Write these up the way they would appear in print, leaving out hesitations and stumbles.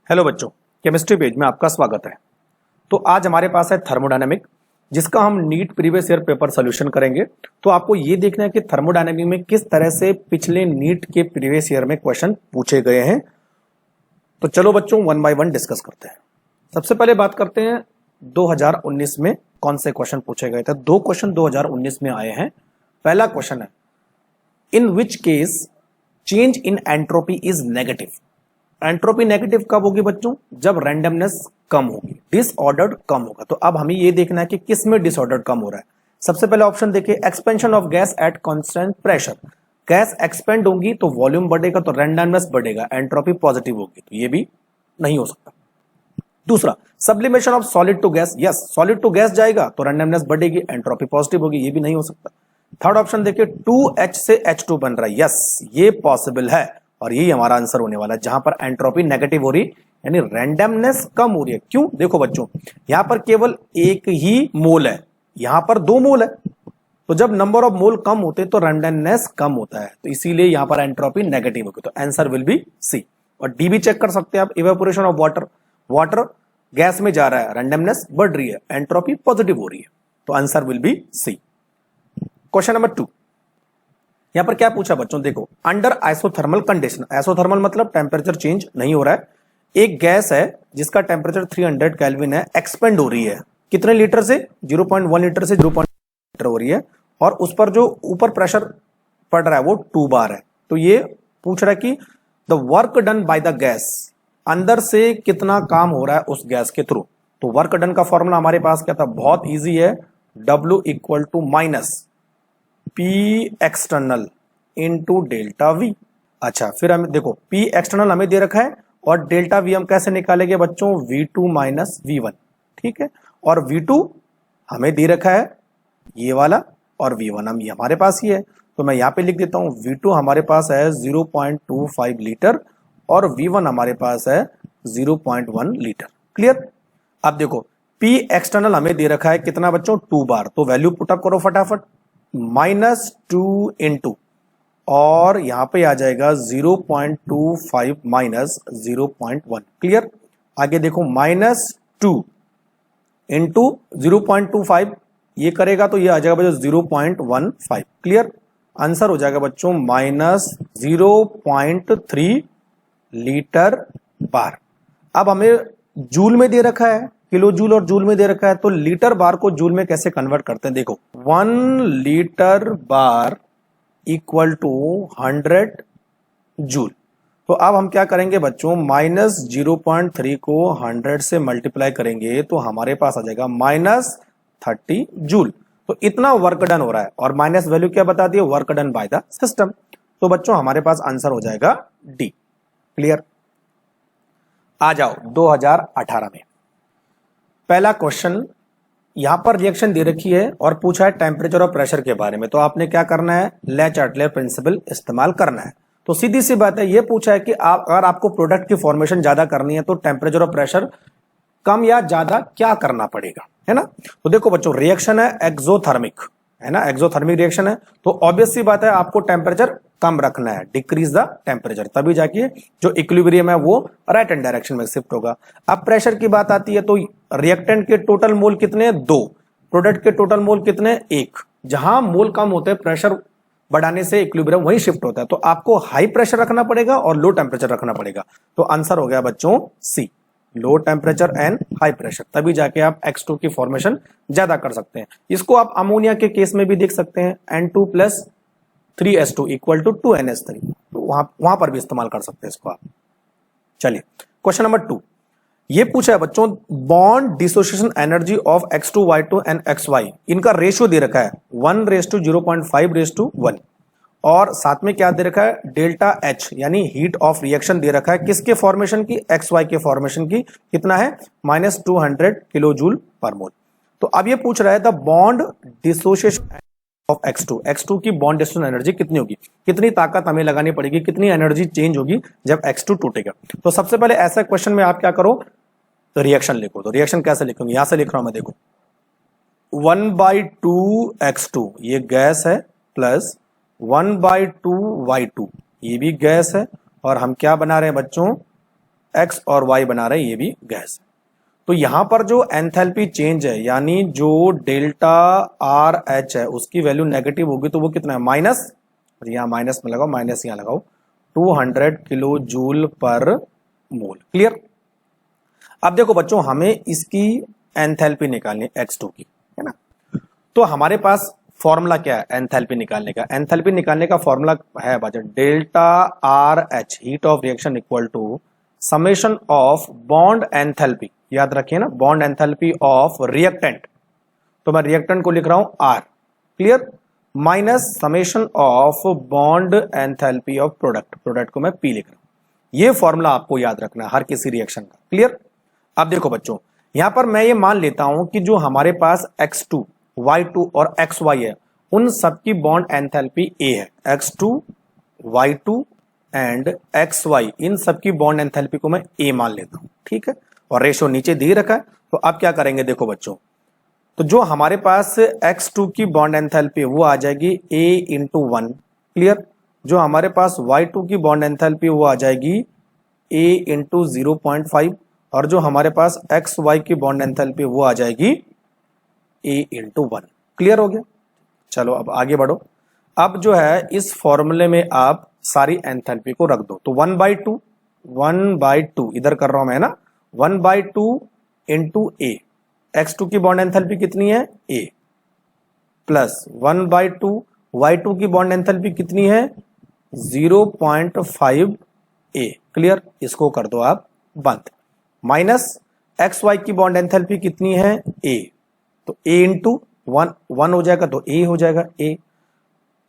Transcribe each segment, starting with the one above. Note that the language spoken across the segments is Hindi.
हेलो बच्चों, केमिस्ट्री पेज में आपका स्वागत है। तो आज हमारे पास है थर्मोडायनेमिक, जिसका हम NEET previous year paper solution करेंगे। तो आपको ये देखना है कि थर्मोडायनेमिक में किस तरह से पिछले नीट के प्रीवियस ईयर में क्वेश्चन पूछे गए हैं। तो चलो बच्चों, वन बाय वन डिस्कस करते हैं। सबसे पहले बात करते हैं 2019 में कौन से क्वेश्चन पूछे गए थे। दो क्वेश्चन 2019 में आए हैं। पहला क्वेश्चन है, in which case change in entropy is negative. Entropy negative कब होगी बच्चों? जब रैंडमनेस कम होगी, डिसऑर्डर्ड कम होगा। तो अब हमें यह देखना है कि किस में डिसऑर्डर्ड कम हो रहा है। सबसे पहले ऑप्शन देखिए, expansion of gas at constant pressure. Gas expand होगी तो वॉल्यूम बढ़ेगा, तो रैंडमनेस बढ़ेगा, एंट्रोपी पॉजिटिव होगी, तो ये भी नहीं हो सकता। दूसरा, sublimation of solid to gas. Yes, solid to gas जाएगा तो रैंडमनेस बढ़ेगी, एंट्रोपी पॉजिटिव होगी, ये भी नहीं हो सकता। थर्ड ऑप्शन देखिए, 2H से H2 बन रहा है। यस, ये पॉसिबल है और यही हमारा आंसर होने वाला है, जहां पर एंट्रोपी नेगेटिव हो रही, यानी रैंडमनेस कम हो रही है। क्यों? देखो बच्चों, यहां पर केवल एक ही मोल है, यहां पर दो मोल है, तो जब नंबर ऑफ मोल कम होते हैं तो रैंडमनेस कम होता है, तो इसीलिए यहां पर एंट्रोपी नेगेटिव होगी। तो आंसर विल बी सी। और डी भी चेक कर सकते हैं आप, evaporation of water, water gas में जा रहा है, रैंडमनेस बढ़ रही है, एंट्रोपी पॉजिटिव हो रही है, तो answer will be C. Question number 2, यहां पर क्या पूछा बच्चों, देखो, अंडर आइसोथर्मल कंडीशन। आइसोथर्मल मतलब टेम्परेचर चेंज नहीं हो रहा है। एक गैस है जिसका टेम्परेचर 300 केल्विन है, एक्सपेंड हो रही है, कितने लीटर से? 0.1 लीटर से 0.1 लीटर हो रही है, और उस पर जो ऊपर प्रेशर पड़ रहा है वो 2 बार है। तो ये पूछ रहा है कि the work done by the gas, अंदर से कितना काम हो रहा है उस गैस के थ्रू। तो वर्क डन का फॉर्मूला हमारे पास क्या था? बहुत ईजी है, W equal to minus P external into delta V. अच्छा, फिर हमें देखो, P एक्सटर्नल हमें दे रखा है और डेल्टा वी हम कैसे निकालेंगे बच्चों? V2 माइनस V1, ठीक है। और V2 हमें दे रखा है ये वाला, और V1 हम हमारे पास ही है, तो मैं यहां पे लिख देता हूं, V2 हमारे पास है 0.25 लीटर और V1 हमारे पास है 0.1 लीटर। क्लियर? अब देखो, P एक्सटर्नल हमें दे रखा है कितना बच्चों? 2 बार। तो वैल्यू पुटअप करो फटाफट, -2 इंटू, और यहां पे आ जाएगा 0.25 माइनस 0.1। क्लियर? आगे देखो, -2 इंटू 0.25, ये करेगा तो ये आ जाएगा बच्चों 0.15। क्लियर? आंसर हो जाएगा बच्चों -0.3 लीटर बार। अब हमें जूल में दे रखा है, किलो जूल और जूल में दे रखा है, तो लीटर बार को जूल में कैसे कन्वर्ट करते हैं? देखो, 1 litre bar equal to 100 joule. तो अब हम क्या करेंगे बच्चों, -0.3 को 100 से मल्टीप्लाई करेंगे तो हमारे पास आ जाएगा -30 जूल। तो इतना वर्क डन हो रहा है, और माइनस वैल्यू क्या बता दी? Work done by the system. तो बच्चों हमारे पास आंसर हो जाएगा डी। क्लियर? आ जाओ 2018 में। पहला क्वेश्चन, यहां पर रिएक्शन दे रखी है और पूछा है टेम्परेचर और प्रेशर के बारे में। तो आपने क्या करना है? ले चार्टलर प्रिंसिपल इस्तेमाल करना है। तो सीधी सी बात है, यह पूछा है कि अगर आपको प्रोडक्ट की फॉर्मेशन ज्यादा करनी है तो टेम्परेचर और प्रेशर कम या ज्यादा क्या करना पड़ेगा, है ना। तो देखो बच्चों, रिएक्शन है एक्सोथर्मिक, है ना, एक्सोथर्मिक रिएक्शन है, तो ऑब्वियस सी बात है आपको टेम्परेचर कम रखना है, डिक्रीज द टेम्परेचर, तभी जाके जो इक्विलिब्रियम है वो राइट हैंड डायरेक्शन में शिफ्ट होगा। अब प्रेशर की बात आती है तो रिएक्टेंट के टोटल मोल कितने? 2, प्रोडक्ट के टोटल मोल कितने? 1। जहां मोल कम होते हैं, प्रेशर बढ़ाने से इक्विलिब्रियम वही शिफ्ट होता है, तो आपको हाई प्रेशर रखना पड़ेगा और लो टेम्परेचर रखना पड़ेगा। तो आंसर हो गया बच्चों C, low temperature and high pressure, तभी जाके आप X2 की फॉर्मेशन ज्यादा कर सकते हैं। इसको आप अमोनिया के केस में भी देख सकते हैं, N2 + 3S2 equal to 2NH3, तो वहां पर भी इस्तेमाल कर सकते हैं इसको आप। चलिए क्वेश्चन नंबर 2, ये पूछा है बच्चों, bond dissociation energy of X2Y2 and XY, इनका रेशियो दे रखा है 1:0.5:1, और साथ में क्या दे रखा है? डेल्टा H यानी हीट ऑफ रिएक्शन दे रखा है, किसके फॉर्मेशन की? XY के फॉर्मेशन की। कितना है? -200 किलो जूल पर मोल। तो अब ये पूछ रहा है the bond dissociation of X2 की बॉन्ड डिसोसिएशन एनर्जी कितनी होगी, कितनी ताकत हमें लगानी पड़ेगी, कितनी एनर्जी चेंज होगी जब X2 टूटेगा। तो सबसे पहले ऐसा क्वेश्चन में आप क्या करो, तो रिएक्शन लिखो। तो रिएक्शन कैसे लिखूंगी? यहां से लिख रहा हूं मैं, देखो, 1/2 X2 ये गैस है, प्लस 1/2 Y2 ये भी गैस है, और हम क्या बना रहे हैं बच्चों? एक्स और वाई बना रहे हैं, ये भी गैस है। तो यहां पर जो एंथैल्पी चेंज है यानी जो डेल्टा आर एच है उसकी वैल्यू नेगेटिव होगी, तो वो कितना है माइनस, यहां माइनस में लगाओ, माइनस यहां लगाओ, 200 kilo joule per mole. Clear. अब देखो बच्चों हमें इसकी एंथैल्पी निकालनी है x2 की, है ना। तो हमारे पास फॉर्मूला क्या है एंथैल्पी निकालने का? एंथैल्पी निकालने का फॉर्मूला है बच्चों delta R H heat of reaction equal to summation of bond enthalpy, याद रखिए ना, बॉन्ड एंथैल्पी ऑफ रिएक्टेंट, तो मैं रिएक्टेंट को लिख रहा हूं R, clear, minus summation of bond enthalpy of product, product को मैं पी लिख रहा हूं। ये फॉर्मूला आपको याद रखना है हर किसी रिएक्शन का। क्लियर। अब देखो बच्चों यहां पर मैं ये मान लेता हूं कि जो हमारे पास x2, y2 और xy है उन सबकी बॉन्ड एंथैल्पी A है। x2, y2 एंड xy इन सबकी बॉन्ड एंथैल्पी को मैं A मान लेता हूं, ठीक है, और रेशो नीचे दे रखा है। तो अब क्या करेंगे देखो बच्चों, तो जो हमारे पास x2 की बॉन्ड एंथैल्पी वो आ जाएगी A इंटू 1, क्लियर। जो हमारे पास y2 की बॉन्ड एंथैल्पी वो आ जाएगी A इंटू 0.5, और जो हमारे पास xy की बॉन्ड एंथैल्पी वो आ जाएगी A इंटू 1। क्लियर हो गया। चलो अब आगे बढ़ो। अब जो है इस फॉर्मूले में आप सारी एंथैल्पी को रख दो, तो 1/2 इधर कर रहा हूं मैं ना, 1/2 इंटू A, x2 की बॉन्ड एंथैल्पी कितनी है A, प्लस 1/2 y2 की बॉन्ड एंथैल्पी कितनी है 0.5 A। क्लियर, इसको कर दो आप बंद, माइनस xy की बॉन्ड एंथैल्पी कितनी है A, तो A इंटू 1 हो जाएगा, तो A हो जाएगा A।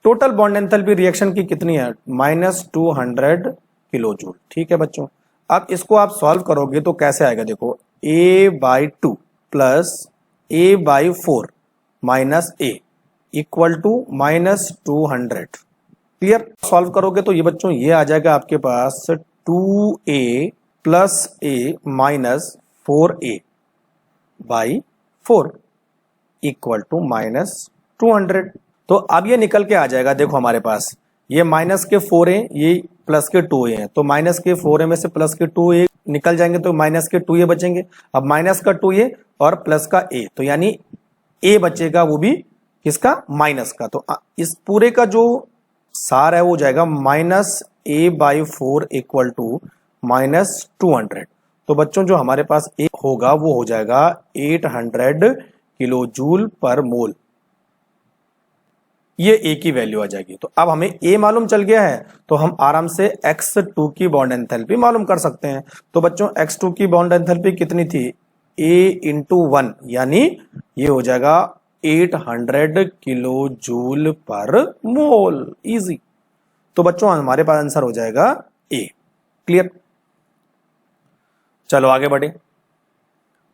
Total bond enthalpy reaction की कितनी है -200 किलो जूल। ठीक है बच्चों, अब इसको आप सॉल्व करोगे तो कैसे आएगा, देखो A/2 plus A/4 minus A equal to -200। Clear. Solve करोगे तो ये बच्चों ये आ जाएगा आपके पास 2A plus A minus 4A/4 equal to -200। तो अब ये निकल के आ जाएगा, देखो हमारे पास ये माइनस के 4A ये प्लस के 2A हैं, तो माइनस के 4A में से प्लस के 2A निकल जाएंगे तो माइनस के 2A बचेंगे। अब माइनस का 2A और प्लस का A, तो यानी A बचेगा वो भी किसका माइनस का। तो इस पूरे का जो सार है वो जाएगा -A/4 इक्वल टू -200। तो बच्चों जो हमारे पास A होगा वो हो जाएगा 800 किलो जूल पर मोल, ये A की वैल्यू आ जाएगी। तो अब हमें A मालूम चल गया है तो हम आराम से x2 की बॉन्ड एंथैल्पी मालूम कर सकते हैं। तो बच्चों x2 की बॉन्ड एंथैल्पी कितनी थी A इंटू 1, यानी ये हो जाएगा 800 किलो जूल पर मोल, इजी। तो बच्चों हमारे पास आंसर हो जाएगा A। क्लियर। चलो आगे बढ़े।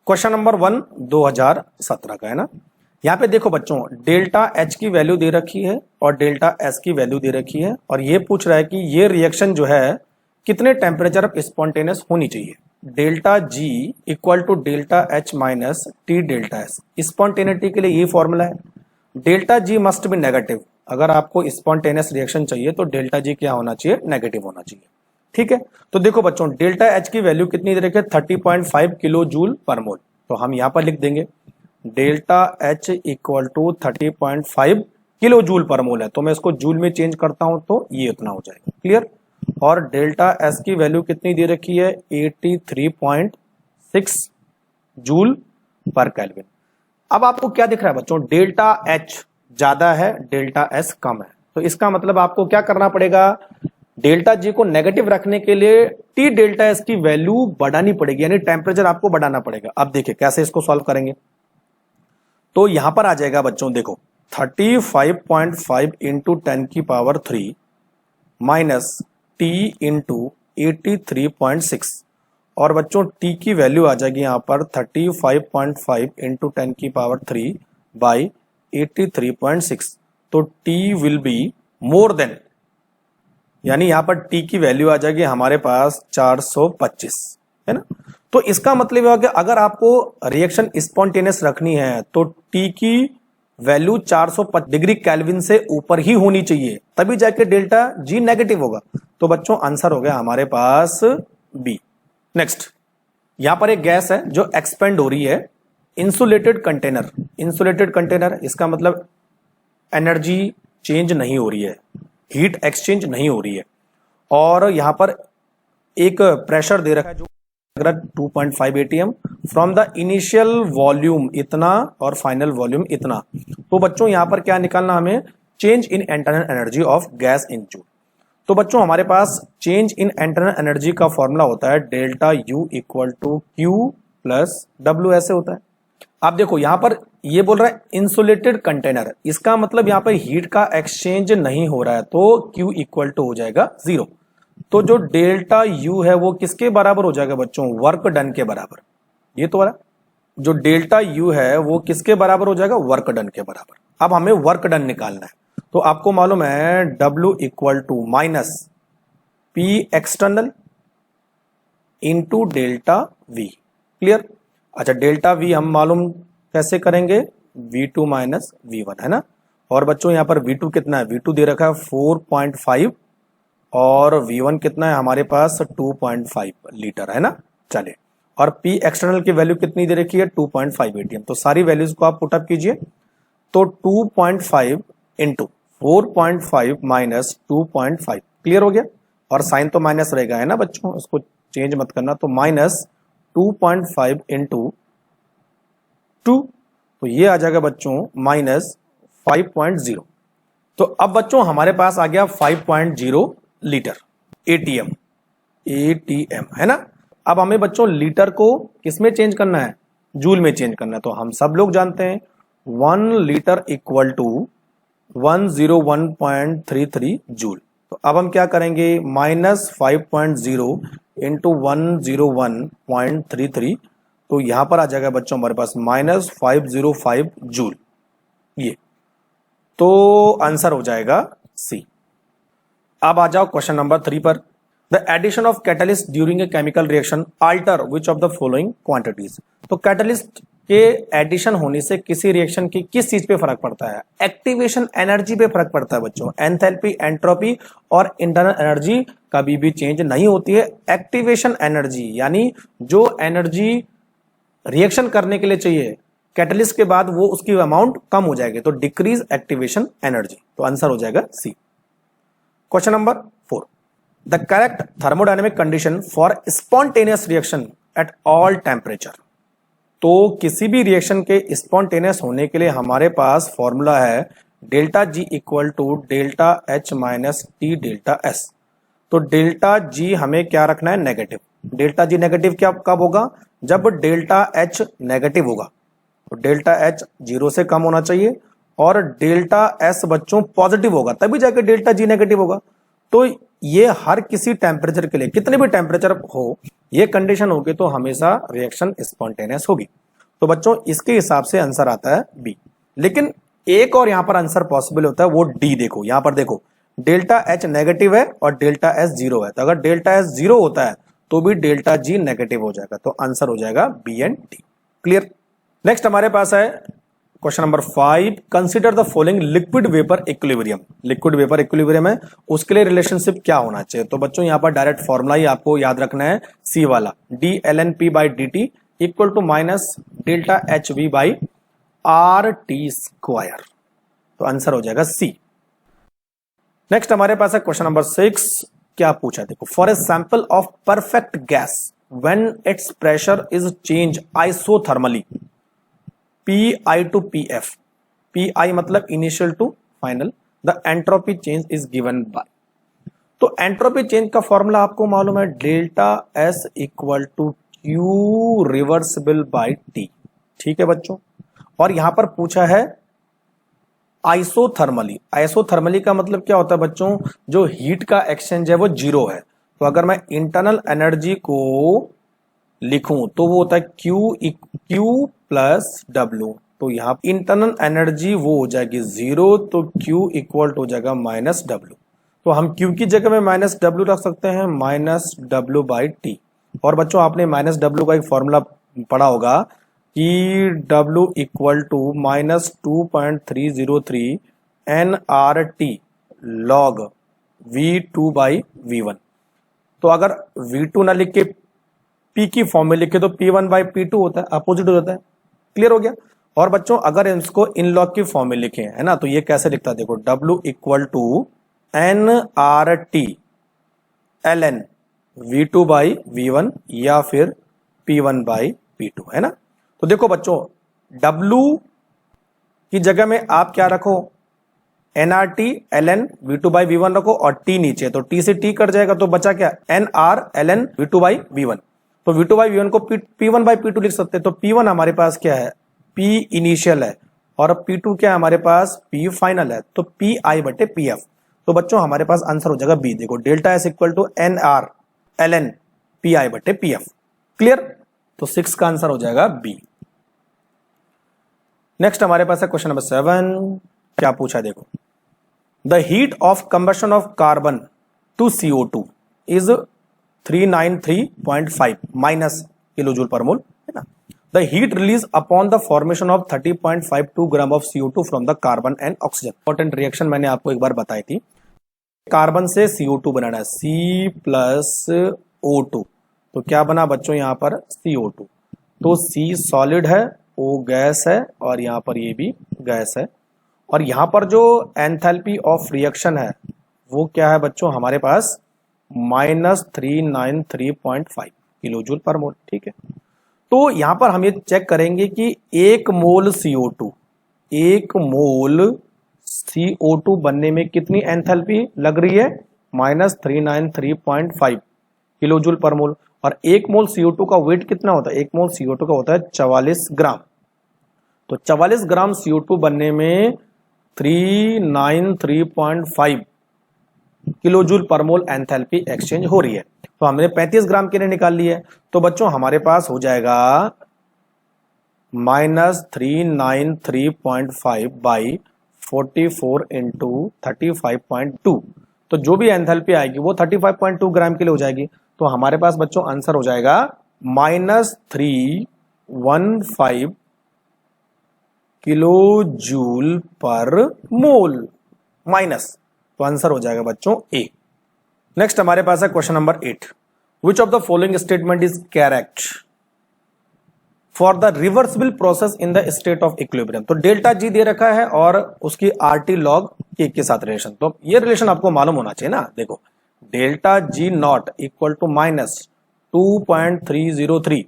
क्वेश्चन नंबर 1 2017 का है ना। यहां पे देखो बच्चों डेल्टा H की वैल्यू दे रखी है और डेल्टा S की वैल्यू दे रखी है, और ये पूछ रहा है कि ये रिएक्शन जो है कितने टेम्परेचर पर स्पॉन्टेनियस होनी चाहिए। Delta G equal to delta H minus T delta S। Spontaneity के लिए ये फॉर्मूला है, delta G must be negative. अगर आपको स्पॉन्टेनियस रिएक्शन चाहिए तो डेल्टा G क्या होना चाहिए, नेगेटिव होना चाहिए। ठीक है, तो देखो बच्चों डेल्टा H की वैल्यू कितनी दे रखी है 30.5 किलो जूल पर मोल। तो हम यहां पर लिख देंगे delta H equal to 30.5 kilo joule per mole है, तो मैं इसको जूल में चेंज करता हूं तो ये उतना हो जाएगा। क्लियर। और डेल्टा S की वैल्यू कितनी दे रखी है 83.6 जूल पर केल्विन। अब आपको क्या दिख रहा है बच्चों, डेल्टा H ज्यादा है डेल्टा S कम है, तो इसका मतलब आपको क्या करना पड़ेगा, डेल्टा G को नेगेटिव रखने के लिए T डेल्टा S की वैल्यू बढ़ानी पड़ेगी, यानी टेम्परेचर आपको बढ़ाना पड़ेगा। अब देखिए कैसे इसको सॉल्व करेंगे, तो यहां पर आ जाएगा बच्चों देखो 35.5 इंटू 10 की पावर 3 माइनस T इंटू 83.6, और बच्चों T की वैल्यू आ जाएगी यहां पर 35.5 इंटू 10 की पावर 3 बाई 83.6, तो T will be more than, यानी यहां पर T की वैल्यू आ जाएगी हमारे पास 425, है ना। तो इसका मतलब है कि अगर आपको रिएक्शन स्पॉन्टेनियस रखनी है तो T की वैल्यू 425 डिग्री केल्विन से ऊपर ही होनी चाहिए, तभी जाके डेल्टा G नेगेटिव होगा। तो बच्चों आंसर हो गया हमारे पास B। नेक्स्ट, यहां पर एक गैस है जो एक्सपेंड हो रही है। इंसुलेटेड कंटेनर, इंसुलेटेड कंटेनर इसका मतलब एनर्जी चेंज नहीं हो रही है, हीट एक्सचेंज नहीं हो रही है, और यहां पर एक प्रेशर दे रखा है जो 2.5 atm from the initial volume इतना और फाइनल वॉल्यूम इतना। तो बच्चों यहां पर क्या निकालना हमें, change in internal energy of gas in joule. तो बच्चों हमारे पास चेंज इन इंटरनल एनर्जी का फॉर्मूला होता है delta U equal to Q plus W, ऐसे होता है। आप देखो यहां पर ये बोल रहा है इंसुलेटेड कंटेनर, इसका मतलब यहां पर हीट का एक्सचेंज नहीं हो रहा है, तो Q इक्वल टू हो जाएगा 0। तो जो डेल्टा U है वो किसके बराबर हो जाएगा बच्चों, वर्क डन के बराबर। ये तो वाला जो डेल्टा U है वो किसके बराबर हो जाएगा, वर्क डन के बराबर। अब हमें वर्क डन निकालना है, तो आपको मालूम है W equal to minus P external into delta V। Clear? अच्छा, डेल्टा V हम मालूम कैसे करेंगे, V2 माइनस V1, है ना। और बच्चों यहां पर V2 कितना है, V2 दे रखा है 4.5 और V1 कितना है हमारे पास 2.5 लीटर, है ना। चलिए, और P एक्सटर्नल की वैल्यू कितनी दे रखी है, 2.5 atm। तो सारी वैल्यूज को आप पुटअप कीजिए, तो 2.5 इंटू 4.5 माइनस 2.5, क्लियर हो गया। और साइन तो माइनस रहेगा, है ना बच्चों, उसको चेंज मत करना। तो माइनस 2.5 इंटू 2, तो ये आ जाएगा बच्चों माइनस 5.0। तो अब बच्चों हमारे पास आ गया 5.0 लीटर एटीएम, है ना। अब हमें बच्चों लीटर को किसमें चेंज करना है, जूल में चेंज करना है। तो हम सब लोग जानते हैं 1 लीटर इक्वल टू 101.33 जूल। तो अब हम क्या करेंगे, माइनस 5.0 इंटू 101.33, तो यहां पर आ जाएगा बच्चों हमारे पास माइनस 505 जूल। ये तो आंसर हो जाएगा सी। अब आ जाओ क्वेश्चन नंबर 3 पर। The addition of catalyst during a chemical reaction alter which of the following quantities. तो कैटलिस्ट के एडिशन होने से किसी रिएक्शन की किस चीज पे फर्क पड़ता है, एक्टिवेशन एनर्जी पे फर्क पड़ता है बच्चों। एंथैल्पी, एंट्रोपी और इंटरनल एनर्जी कभी भी चेंज नहीं होती है। एक्टिवेशन एनर्जी यानी जो एनर्जी रिएक्शन करने के लिए चाहिए कैटलिस्ट के बाद, वो उसकी अमाउंट कम हो जाएगी, तो डिक्रीज एक्टिवेशन एनर्जी। तो आंसर हो जाएगा C. Question number 4, the correct thermodynamic condition for spontaneous reaction at all temperature. तो किसी भी रिएक्शन के स्पॉन्टेनियस होने के लिए हमारे पास फॉर्मूला है delta G equal to delta H minus T delta S. तो डेल्टा जी हमें क्या रखना है, नेगेटिव। डेल्टा जी नेगेटिव क्या कब होगा, जब डेल्टा एच नेगेटिव होगा। तो डेल्टा एच 0 से कम होना चाहिए और डेल्टा एस बच्चों पॉजिटिव होगा, तभी जाके डेल्टा जी नेगेटिव होगा। तो ये हर किसी टेम्परेचर के लिए, कितने भी टेम्परेचर हो, ये कंडीशन होगी तो हमेशा रिएक्शन स्पॉन्टेनियस होगी। तो बच्चों इसके हिसाब से आंसर आता है बी। लेकिन एक और यहां पर आंसर पॉसिबल होता है, वो डी। देखो यहां पर देखो, डेल्टा एच नेगेटिव है और डेल्टा एस 0 है, तो अगर डेल्टा एस 0 होता है तो भी डेल्टा जी नेगेटिव हो जाएगा। तो आंसर हो जाएगा B and D. Clear? Next हमारे पास है question number 5, consider the following liquid vapour equilibrium. Liquid vapour equilibrium है, उसके लिए रिलेशनशिप क्या होना चाहिए। तो बच्चों यहां पर डायरेक्ट फॉर्मूला ही आपको याद रखना है, सी वाला, D L N P by D T equal to minus delta H V by R T square. तो आंसर हो जाएगा सी। नेक्स्ट हमारे पास है क्वेश्चन नंबर 6, क्या पूछा है देखो, for a sample of perfect gas when its pressure is change isothermally Pi to Pf, Pi मतलब initial to final, the entropy change is given by. तो एंट्रोपी चेंज का फॉर्मूला आपको मालूम है, delta S equal to Q reversible by T. ठीक है बच्चों, और यहां पर पूछा है आइसोथर्मली। आइसोथर्मली का मतलब क्या होता है बच्चों, जो हीट का एक्सचेंज है वो 0 है। तो अगर मैं इंटरनल एनर्जी को लिखूं तो वो होता है क्यू प्लस डब्ल्यू। तो यहां इंटरनल एनर्जी वो हो जाएगी 0, तो क्यू इक्वल हो जाएगा माइनस डब्ल्यू। तो हम क्यू की जगह में माइनस डब्ल्यू रख सकते हैं, माइनस डब्ल्यू बाई टी। और बच्चों आपने माइनस डब्ल्यू का एक फॉर्मूला पढ़ा होगा कि W equal to minus 2.303 N R T log V2 by V1। तो अगर V2 ना लिख के पी की फॉर्म में लिखे तो P1/P2 होता है, अपोजिट हो जाता है। क्लियर हो गया। और बच्चों अगर इसको इन लॉग की फॉर्म में लिखे है ना, तो ये कैसे लिखता है देखो, W equal to NRT ln V2/V1 या फिर P1/P2 है ना। तो देखो बच्चों W की जगह में आप क्या रखो, NRT ln V2/V1 रखो और T नीचे, तो T से T कट जाएगा तो बचा क्या, NR ln V2/V1। तो V2/V1 को P1/P2 लिख सकते हैं। तो P1 हमारे पास क्या है, P इनिशियल है और P2 क्या है हमारे पास, P फाइनल है। तो PI/PF। तो बच्चों हमारे पास आंसर हो जाएगा बी। देखो delta S equal to NR ln PI/PF। Clear. तो 6 का आंसर हो जाएगा बी। नेक्स्ट हमारे पास है क्वेश्चन नंबर 7। क्या पूछा देखो, the heat of combustion of carbon to CO2 is 393.5 minus kilo joule per mole, है ना। The heat release upon the formation of 30.52 gram of CO2 from the carbon and oxygen. Important reaction मैंने आपको एक बार बताई थी। कार्बन से CO2 बनाना है, C+O2। तो क्या बना बच्चों यहां पर CO2। तो C सॉलिड है, O गैस है और यहां पर ये भी गैस है। और यहां पर जो एंथैल्पी ऑफ रिएक्शन है वो क्या है बच्चों हमारे पास, -393.5 किलो जूल पर मोल। ठीक है। तो यहां पर हम ये चेक करेंगे कि 1 मोल CO2 बनने में कितनी एंथैल्पी लग रही है, -393.5 किलो जूल पर मोल। और 1 मोल CO2 का वेट कितना होता है, 1 मोल CO2 का होता है 44 ग्राम। तो 44 ग्राम CO2 बनने में 393.5 किलो जूल पर मोल एंथैल्पी एक्सचेंज हो रही है। तो हमने 35 ग्राम के लिए निकाल ली है। तो बच्चों हमारे पास हो जाएगा -393.5 बाई 44 इंटू 35.2। तो जो भी एंथैल्पी आएगी वो 35.2 ग्राम के लिए हो जाएगी। तो हमारे पास बच्चों आंसर हो जाएगा -315 kilo joule per mole minus. तो आंसर हो जाएगा बच्चों ए। नेक्स्ट हमारे पास है question number 8। Which of the following statement is correct for the reversible process in the state of equilibrium. तो डेल्टा जी दे रखा है और उसकी RT log के साथ रिलेशन। तो ये रिलेशन आपको मालूम होना चाहिए ना। देखो delta G not equal to -2.303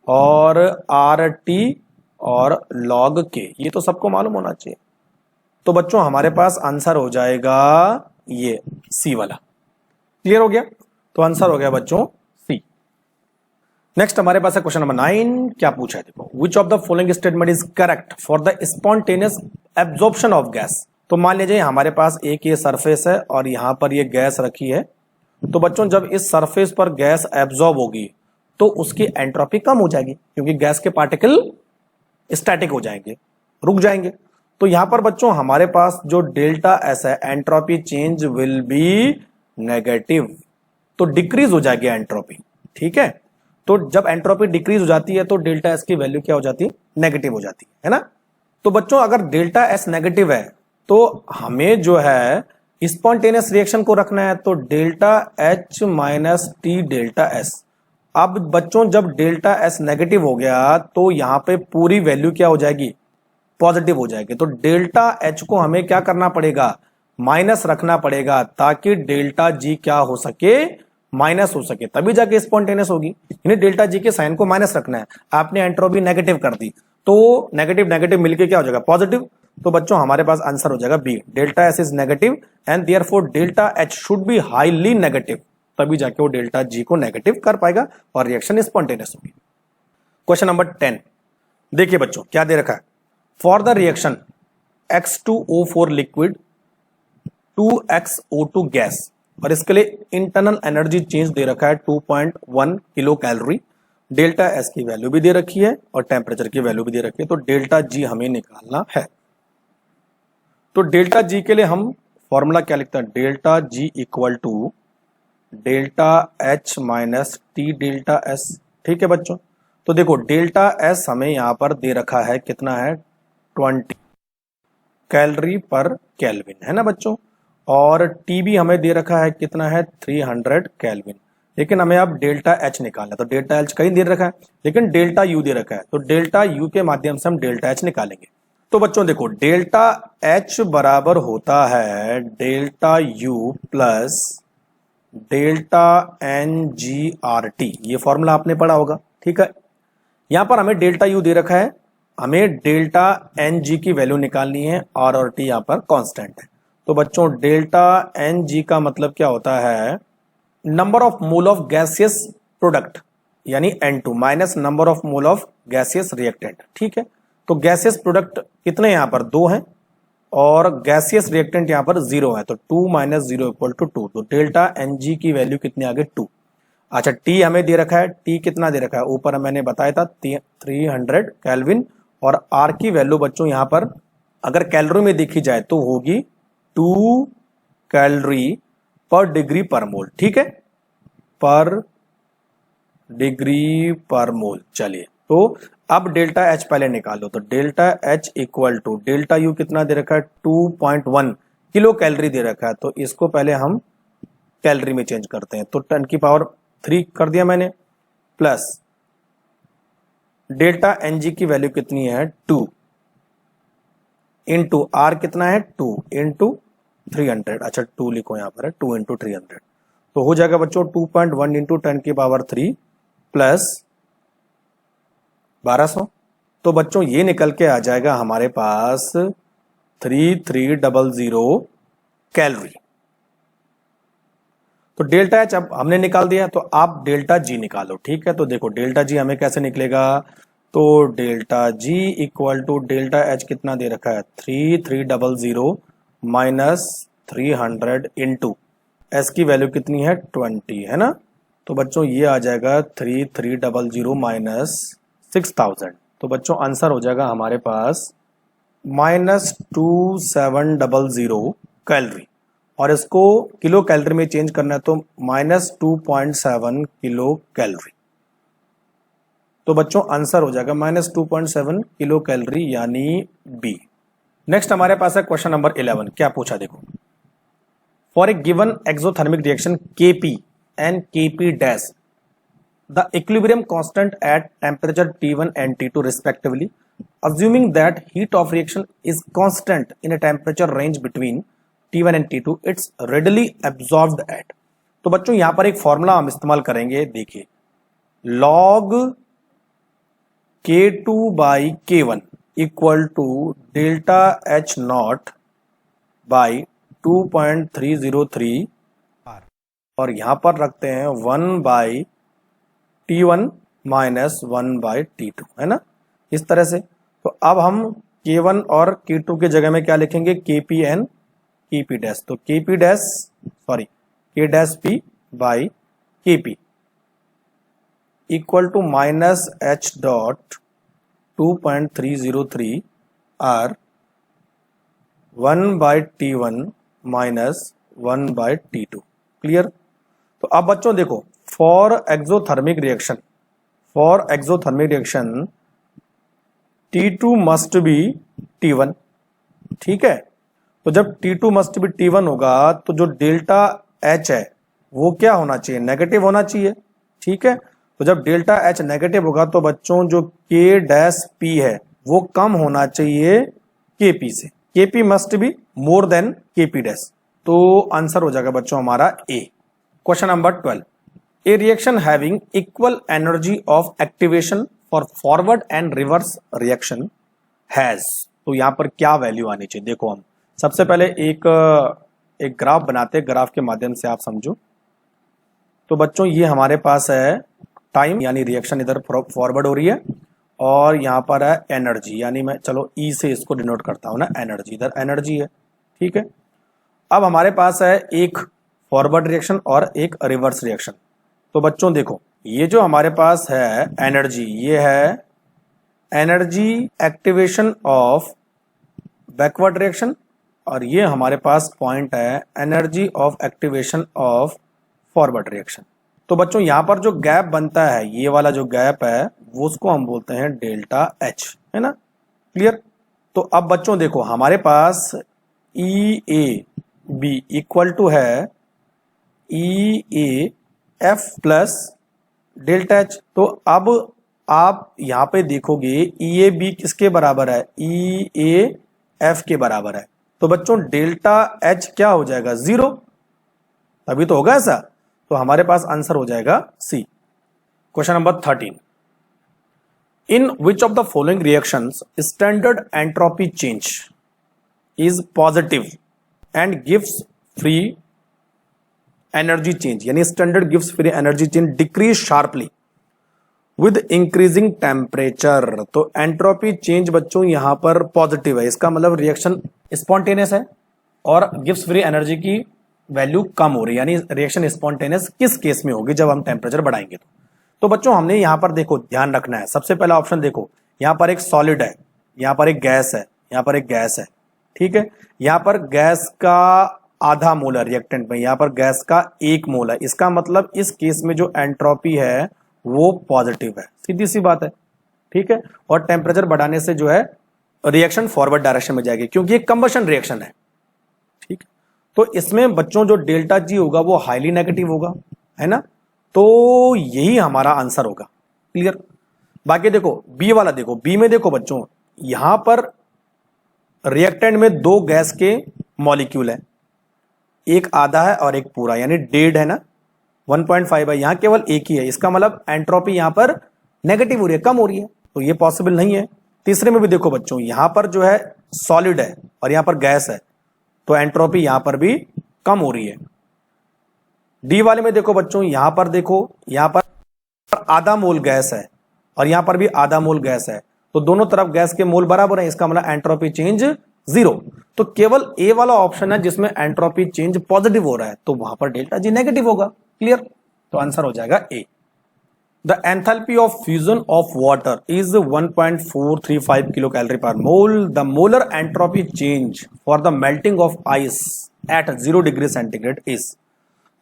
और RT और log के, ये तो सबको मालूम होना चाहिए। तो बच्चों हमारे पास आंसर हो जाएगा ये सी वाला। क्लियर हो गया। तो आंसर हो गया बच्चों सी। नेक्स्ट हमारे पास है क्वेश्चन नंबर 9। क्या पूछा है देखो, विच of the following statement is correct for the spontaneous absorption of gas. तो मान लीजिए हमारे पास एक ये सरफेस है और यहां पर ये गैस रखी है। तो बच्चों जब इस सरफेस पर गैस एब्जॉर्ब होगी तो उसकी एंट्रोपी कम हो जाएगी, क्योंकि गैस के पार्टिकल स्टैटिक हो जाएंगे, रुक जाएंगे। तो यहां पर बच्चों हमारे पास जो डेल्टा एस है, entropy change will be negative. तो डिक्रीज हो जाएगी एंट्रोपी। ठीक है। तो जब एंट्रोपी डिक्रीज हो जाती है तो डेल्टा एस की वैल्यू क्या हो जाती है, नेगेटिव हो जाती है ना। तो बच्चों अगर डेल्टा एस नेगेटिव है तो हमें जो है स्पॉन्टेनियस रिएक्शन को रखना है, तो delta H minus T delta S. अब बच्चों जब डेल्टा एस नेगेटिव हो गया तो यहां पे पूरी वैल्यू क्या हो जाएगी, पॉजिटिव हो जाएगी। तो डेल्टा एच को हमें क्या करना पड़ेगा, माइनस रखना पड़ेगा, ताकि डेल्टा जी क्या हो सके, माइनस हो सके, तभी जाके स्पॉन्टेनियस होगी। यानी डेल्टा जी के साइन को माइनस रखना है। आपने एंट्रोपी नेगेटिव कर दी तो नेगेटिव नेगेटिव मिलके क्या हो जाएगा, पॉजिटिव। तो बच्चों हमारे पास आंसर हो जाएगा B, delta S is negative and therefore delta H should be highly negative, तभी जाके वो डेल्टा जी को नेगेटिव कर पाएगा और रिएक्शन स्पॉन्टेनियस होगी। क्वेश्चन नंबर 10 देखिए बच्चों क्या दे रखा है, for the reaction X2O4 liquid 2XO2 gas, और इसके लिए इंटरनल एनर्जी चेंज दे रखा है 2.1 किलो कैलोरी। डेल्टा एस की वैल्यू भी दे रखी है और टेम्परेचर की वैल्यू भी दे रखी है। तो डेल्टा जी हमें निकालना है। तो डेल्टा जी के लिए हम फॉर्मूला क्या लिखते हैं, delta G equal to delta H minus T delta S. ठीक है बच्चों। तो देखो डेल्टा एस हमें यहां पर दे रखा है, कितना है 20 कैलोरी पर केल्विन, है ना बच्चों। और टी भी हमें दे रखा है, कितना है 300 केल्विन। लेकिन हमें अब डेल्टा एच निकालना है। तो डेल्टा एच कहीं दे रखा है, लेकिन डेल्टा यू दे रखा है, तो डेल्टा यू के माध्यम से हम डेल्टा एच निकालेंगे। तो बच्चों देखो, डेल्टा एच बराबर होता है delta U plus delta N G R T. ये फॉर्मूला आपने पढ़ा होगा, ठीक है। यहां पर हमें डेल्टा यू दे रखा है, हमें डेल्टा एन जी की वैल्यू निकालनी है, आर और टी यहां पर कांस्टेंट है। तो बच्चों डेल्टा एन जी का मतलब क्या होता है, number of mole of gaseous product यानी N2 minus number of mole of gaseous reactant, ठीक है। तो गैसियस प्रोडक्ट कितने यहां पर 2 हैं और गैसियस रिएक्टेंट यहां पर 0 है, तो 2 माइनस 0 इक्वल टू 2। तो डेल्टा एन जी की वैल्यू कितनी आ गई 2। अच्छा, टी हमें दे रखा है, टी कितना दे रखा है, ऊपर मैंने बताया था 300 केल्विन, और आर की वैल्यू बच्चों यहां पर अगर कैलोरी में देखी जाए तो होगी 2 कैलोरी पर डिग्री पर मोल, ठीक है, पर डिग्री पर मोल। चलिए, तो अब डेल्टा एच पहले निकालो। तो delta H equal to delta U कितना दे रखा है 2.1 किलो कैलोरी दे रखा है, तो इसको पहले हम कैलोरी में चेंज करते हैं। तो 10 की पावर 3 कर दिया मैंने, प्लस डेल्टा एन जी की वैल्यू कितनी है 2 इंटू आर कितना है 2 इंटू 300। अच्छा 2 लिखो यहां पर है, 2 इंटू 300, तो हो जाएगा बच्चों 2.1 इंटू 10 की पावर 3 प्लस 1200। तो बच्चों ये निकल के आ जाएगा हमारे पास 3300 कैलोरी। तो डेल्टा एच अब हमने निकाल दिया, तो आप डेल्टा जी निकालो, ठीक है। तो देखो डेल्टा जी हमें कैसे निकलेगा, तो delta G equal to delta H कितना दे रखा है 3300 माइनस 300 इंटू एस की वैल्यू कितनी है 20, है ना। तो बच्चों ये आ जाएगा 3300 माइनस 6000। तो बच्चों आंसर हो जाएगा हमारे पास माइनस 2700 कैलोरी, और इसको किलो कैलोरी में चेंज करना है तो माइनस 2.7 किलो कैलोरी। तो बच्चों आंसर हो जाएगा माइनस 2.7 किलो कैलोरी यानी बी। नेक्स्ट हमारे पास है क्वेश्चन नंबर 11। क्या पूछा देखो, for A given exothermic reaction Kp and Kp dash, the equilibrium constant at temperature T1 and T2 respectively, assuming that heat of reaction is constant in a temperature range between T1 and T2, it's readily absorbed at। तो बच्चों यहां पर एक फॉर्मूला हम इस्तेमाल करेंगे, देखिए log K2 by K1 equal to delta H not by 2.303 और यहां पर रखते हैं 1 by T1 minus 1 by T2, है ना, इस तरह से। तो अब हम K1 और K2 के जगह में क्या लिखेंगे, Kp एन Kp डैश। तो Kp dash sorry K dash P by Kp equal to minus H dot 2.303 R 1 by T1 minus 1 by T2। Clear. तो अब बच्चों देखो, for exothermic reaction T2 must be T1, ठीक है। तो जब T2 मस्ट बी T1 होगा तो जो डेल्टा H है वो क्या होना चाहिए, नेगेटिव होना चाहिए, ठीक है। तो जब डेल्टा H नेगेटिव होगा तो बच्चों जो K डैश P है वो कम होना चाहिए Kp से, Kp must be more than Kp dash. तो आंसर हो जाएगा बच्चों हमारा A। Question number 12, A reaction having equal energy of activation for forward and reverse reaction has. तो यहां पर क्या वैल्यू आनी चाहिए, देखो हम सबसे पहले एक ग्राफ बनाते हैं, ग्राफ के माध्यम से आप समझो। तो बच्चों ये हमारे पास है टाइम, यानी रिएक्शन इधर फॉरवर्ड हो रही है, और यहाँ पर है एनर्जी, यानी मैं चलो ई से इसको डिनोट करता हूं ना, एनर्जी, इधर एनर्जी है, ठीक है। अब हमारे पास है एक फॉरवर्ड रिएक्शन और एक रिवर्स रिएक्शन। तो बच्चों देखो, ये जो हमारे पास है एनर्जी, ये है energy activation of backward reaction, और ये हमारे पास पॉइंट है energy of activation of forward reaction. तो बच्चों यहां पर जो गैप बनता है, ये वाला जो गैप है वो उसको हम बोलते हैं डेल्टा एच, है ना, क्लियर। तो अब बच्चों देखो, हमारे पास E A B equal to है E A F plus delta H. तो अब आप यहां पे देखोगे ई ए बी किसके बराबर है, ई ए एफ के बराबर है। तो बच्चों डेल्टा एच क्या हो जाएगा, 0, तभी तो होगा ऐसा। तो हमारे पास आंसर हो जाएगा C. Question number 13, in which of the following reactions standard entropy change is positive and गिव्स फ्री एनर्जी चेंज, यानी स्टैंडर्ड गिव्स free energy change decrease sharply with increasing temperature. तो एंट्रोपी चेंज बच्चों यहां पर पॉजिटिव है, इसका मतलब रिएक्शन स्पॉन्टेनियस है और गिव्स फ्री एनर्जी की वैल्यू कम हो रही है, यानी रिएक्शन स्पॉन्टेनियस किस केस में होगी, जब हम टेम्परेचर बढ़ाएंगे। तो बच्चों हमने यहां पर देखो ध्यान रखना है, सबसे पहला ऑप्शन देखो, यहां पर एक सॉलिड है, यहां पर एक गैस है, यहां पर एक गैस है, ठीक है। यहां पर गैस का आधा मोल है रिएक्टेंट में, यहां पर गैस का 1 मोल है, इसका मतलब इस केस में जो एंट्रोपी है वो पॉजिटिव है, सीधी सी बात है, ठीक है। और टेम्परेचर बढ़ाने से जो है रिएक्शन फॉरवर्ड डायरेक्शन में जाएगी, क्योंकि एक कंबशन रिएक्शन है, ठीक। तो इसमें बच्चों जो डेल्टा जी होगा वो हाईली नेगेटिव होगा, है ना। तो यही हमारा आंसर होगा, क्लियर। बाकी देखो बी वाला, देखो बी में देखो बच्चों, यहां पर रिएक्टेंट में 2 गैस के मॉलिक्यूल है, एक आधा है और एक पूरा, यानी डेड है ना, 1.5 है, यहां केवल एक ही है, इसका मतलब एंट्रोपी यहां पर नेगेटिव हो रही है, कम हो रही है, तो ये पॉसिबल नहीं है। तीसरे में भी देखो बच्चों, यहां पर जो है सॉलिड है और यहां पर गैस है, तो एंट्रोपी यहां पर भी कम हो रही है। डी वाले में देखो बच्चों, यहां पर देखो, यहां पर आधा मोल गैस है और यहां पर भी आधा मोल गैस है, तो दोनों तरफ गैस के मोल बराबर है, इसका मतलब एंट्रोपी चेंज 0। तो केवल ए वाला ऑप्शन है जिसमें एंट्रोपी चेंज पॉजिटिव हो रहा है, तो वहां पर डेल्टा जी नेगेटिव होगा, क्लियर। तो आंसर हो जाएगा A. The enthalpy of fusion of water is 1.435 kilo calorie per mole. The molar entropy change for the melting of ice at 0 degree centigrade is.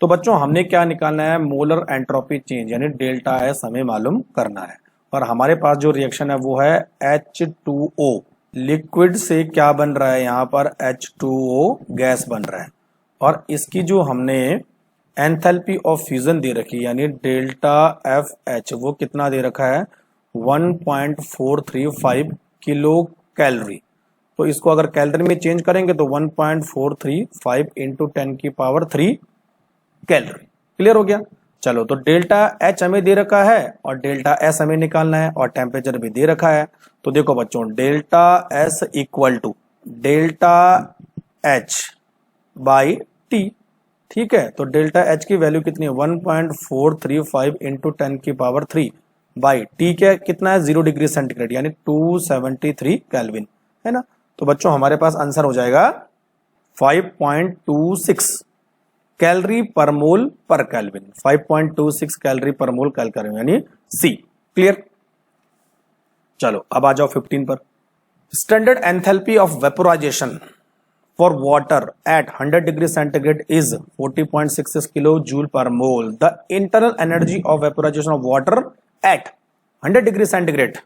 तो बच्चों हमने क्या निकालना है, मोलर एंट्रोपी चेंज, यानी डेल्टा एस हमें मालूम करना है। और हमारे पास जो रिएक्शन है वो है H2O, लिक्विड से क्या बन रहा है, यहां पर H2O गैस बन रहा है, और इसकी जो हमने एंथैल्पी ऑफ फ्यूजन दे रखी, यानी डेल्टा एफ एच, वो कितना दे रखा है, 1.435 किलो कैलोरी। तो इसको अगर कैलोरी में चेंज करेंगे तो 1.435 इंटू 10 की पावर 3 कैलोरी, क्लियर हो गया। चलो, तो डेल्टा एच हमें दे रखा है और डेल्टा एस हमें निकालना है, और टेम्परेचर भी दे रखा है। तो देखो बच्चों, delta S equal to delta H by T, ठीक है। तो डेल्टा एच की वैल्यू कितनी है, 1.435 इंटू 10 की पावर 3 बाई टी, क्या कितना है, 0 डिग्री सेंटीग्रेड, यानी 273 केल्विन, है ना। तो बच्चों हमारे पास आंसर हो जाएगा 5.26 कैलोरी पर मोल पर केल्विन, 5.26 कैलोरी पर मोल केल्विन, यानी सी, क्लियर। चलो अब आ जाओ 15 पर। Standard enthalpy of vaporisation for water at 100 degree centigrade is 40.66 kilo joule per mole. The internal energy of vaporisation of water at 100 degree centigrade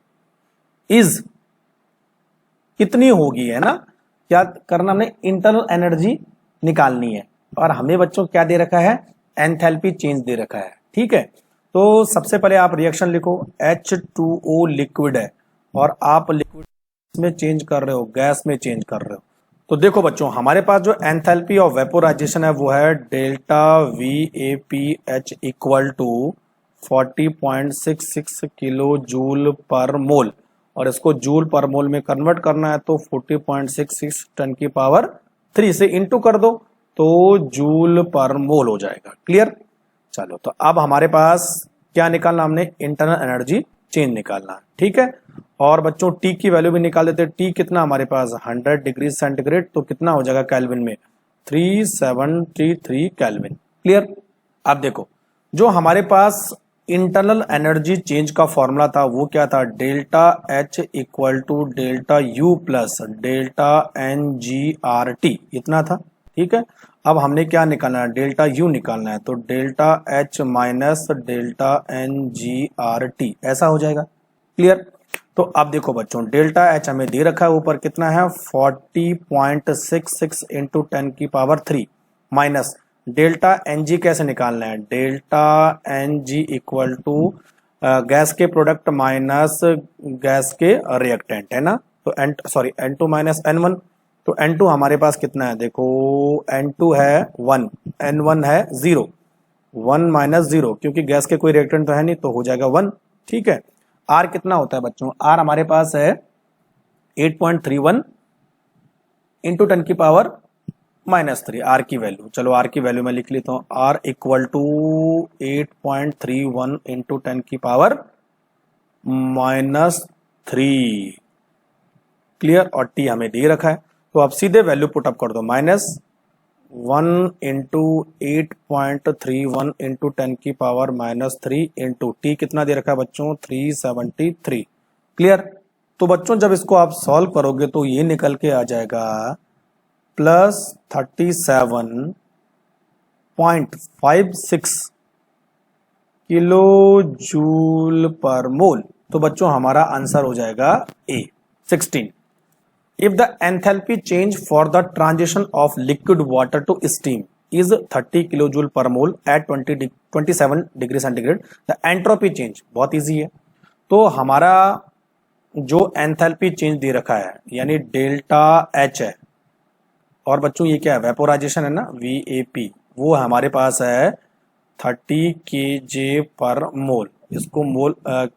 is कितनी होगी, है ना। क्या करना, हमने इंटरनल एनर्जी निकालनी है, और हमें बच्चों क्या दे रखा है, एंथैल्पी चेंज दे रखा है, ठीक है। तो सबसे पहले आप रिएक्शन लिखो, H2O लिक्विड है और आप लिक्विड में चेंज कर रहे हो, गैस में चेंज कर रहे हो। तो देखो बच्चों, हमारे पास जो एंथैल्पी ऑफ वेपोराइजेशन है वो है delta VAPH equal to 40.66 kilo joule per mole, और इसको जूल पर मोल में कन्वर्ट करना है, तो 40.66 10 की पावर 3 से इंटू कर दो, तो जूल पर मोल हो जाएगा, क्लियर। चलो, तो अब हमारे पास क्या निकालना, हमने इंटरनल एनर्जी चेंज निकालना, ठीक है। और बच्चों टी की वैल्यू भी निकाल देते हैं, टी कितना हमारे पास 100 डिग्री सेंटीग्रेड, तो कितना हो जाएगा केल्विन में, 373 केल्विन, क्लियर। अब देखो, जो हमारे पास इंटरनल एनर्जी चेंज का फॉर्मूला था वो क्या था, delta H equal to delta U plus delta NGRT, इतना था, ठीक है। अब हमने क्या निकालना है, डेल्टा यू निकालना है, तो delta H minus delta NGRT, ऐसा हो जाएगा, क्लियर। तो अब देखो बच्चों, डेल्टा एच हमें दे रखा है ऊपर, कितना है 40.66 इंटू 10 की power 3 minus delta N G कैसे निकालना है, delta N G equal to gas के प्रोडक्ट माइनस गैस के रिएक्टेंट, है ना। तो N sorry N two minus N one, तो एन टू हमारे पास कितना है, देखो एन टू है 1, एन वन है 0, 1 माइनस 0 क्योंकि गैस के कोई रिएक्टेंट तो है नहीं, तो हो जाएगा 1। ठीक है, आर कितना होता है बच्चों, आर हमारे पास है 8.31 इंटू 10 की पावर -3, आर की वैल्यू, चलो आर की वैल्यू मैं लिख लेता हूं, आर इक्वल टू 8.31 इंटू 10 की पावर -3, क्लियर। और टी हमें दे रखा है, तो आप सीधे वैल्यू पुट अप कर दो, -1 इंटू 8.31 इंटू 10 की पावर -3 इंटू टी कितना दे रखा है बच्चों, 373, क्लियर। तो बच्चों जब इसको आप सॉल्व करोगे तो ये निकल के आ जाएगा +37.56 किलो जूल पर मोल। तो बच्चों हमारा आंसर हो जाएगा A 16। If the enthalpy change for the transition of liquid water to steam is 30 kilo joule per mole at 27 degree centigrade, the entropy change, बहुत इजी है। तो हमारा जो एंथैल्पी चेंज दे रखा है यानी डेल्टा एच है, और बच्चों ये क्या है, वेपोराइजेशन है ना, VAP, वो हमारे पास है 30 kJ पर मोल। इसको मोल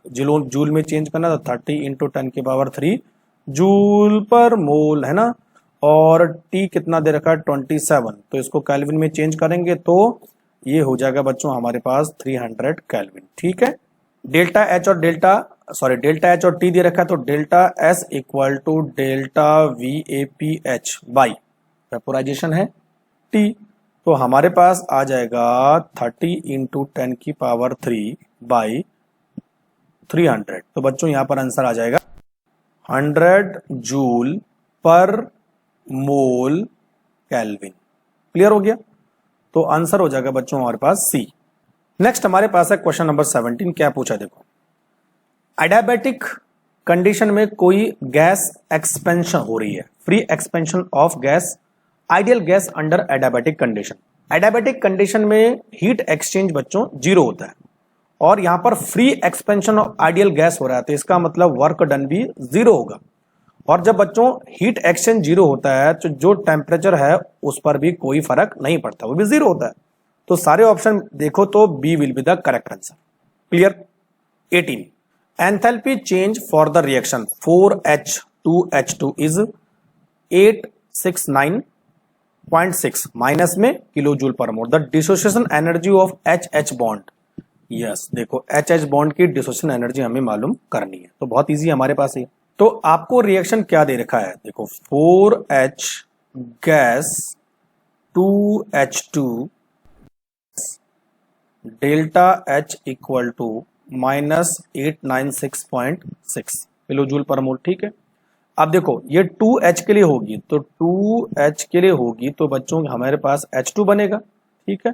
जूल में चेंज करना, तो 30 इंटू 10 की पावर 3 जूल पर मोल, है ना। और T कितना दे रखा है 27, तो इसको केल्विन में चेंज करेंगे तो ये हो जाएगा बच्चों हमारे पास 300 केल्विन। ठीक है, डेल्टा एच और T दे रखा है, तो delta S equal to delta VAPH by vaporisation है T, तो हमारे पास आ जाएगा 30 इंटू 10 की पावर 3 बाई 300। तो बच्चों यहां पर आंसर आ जाएगा 100 जूल पर मोल केल्विन, क्लियर हो गया। तो आंसर हो जाएगा बच्चों हमारे पास सी। नेक्स्ट हमारे पास है क्वेश्चन नंबर 17, क्या पूछा देखो, एडियाबेटिक कंडीशन में कोई गैस एक्सपेंशन हो रही है, free expansion of gas, ideal gas under adiabatic condition. Adiabatic condition में हीट एक्सचेंज बच्चों 0 होता है, और यहां पर free expansion of ideal gas हो रहा है, तो इसका मतलब वर्क डन भी 0 होगा। और जब बच्चों हीट एक्सचेंज 0 होता है तो जो टेम्परेचर है उस पर भी कोई फर्क नहीं पड़ता, वो भी 0 होता है। तो सारे ऑप्शन देखो तो B will be the correct answer, clear. 18, enthalpy change for the reaction 4H2H2 is 869.6 minus में kilo joule per mole. The dissociation energy of HH bond, yes देखो HH बॉन्ड की डिसोसिएशन एनर्जी हमें मालूम करनी है, तो बहुत इजी हमारे पास है। तो आपको रिएक्शन क्या दे रखा है, देखो 4H gas 2H2 delta H equal to -896.6 kilo joule per mole. ठीक है, अब देखो ये 2H के लिए होगी, तो 2H के लिए होगी तो बच्चों हमारे पास H2 बनेगा। ठीक है,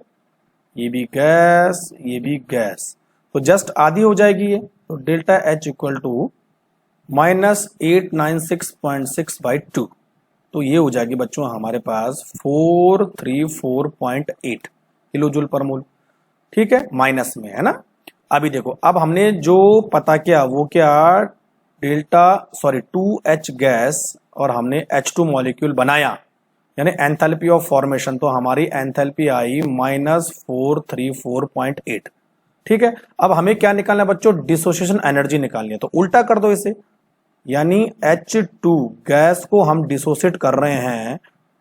ये भी गैस ये भी गैस, तो जस्ट आधी हो जाएगी ये, तो delta H equal to -896.6 by 2, तो ये हो जाएगी बच्चों हमारे पास 434.8 किलो जूल पर मोल। ठीक है, माइनस में है ना। अभी देखो, अब हमने जो पता किया वो क्या, डेल्टा 2H गैस और हमने H2 मॉलिक्यूल बनाया, यानी एंथैल्पी ऑफ फॉर्मेशन, तो हमारी एंथैल्पी आई -434.8। ठीक है, अब हमें क्या निकालना है बच्चों, डिसोसिएशन एनर्जी निकालनी है, तो उल्टा कर दो इसे, यानी H2 गैस को हम डिसोसिएट कर रहे हैं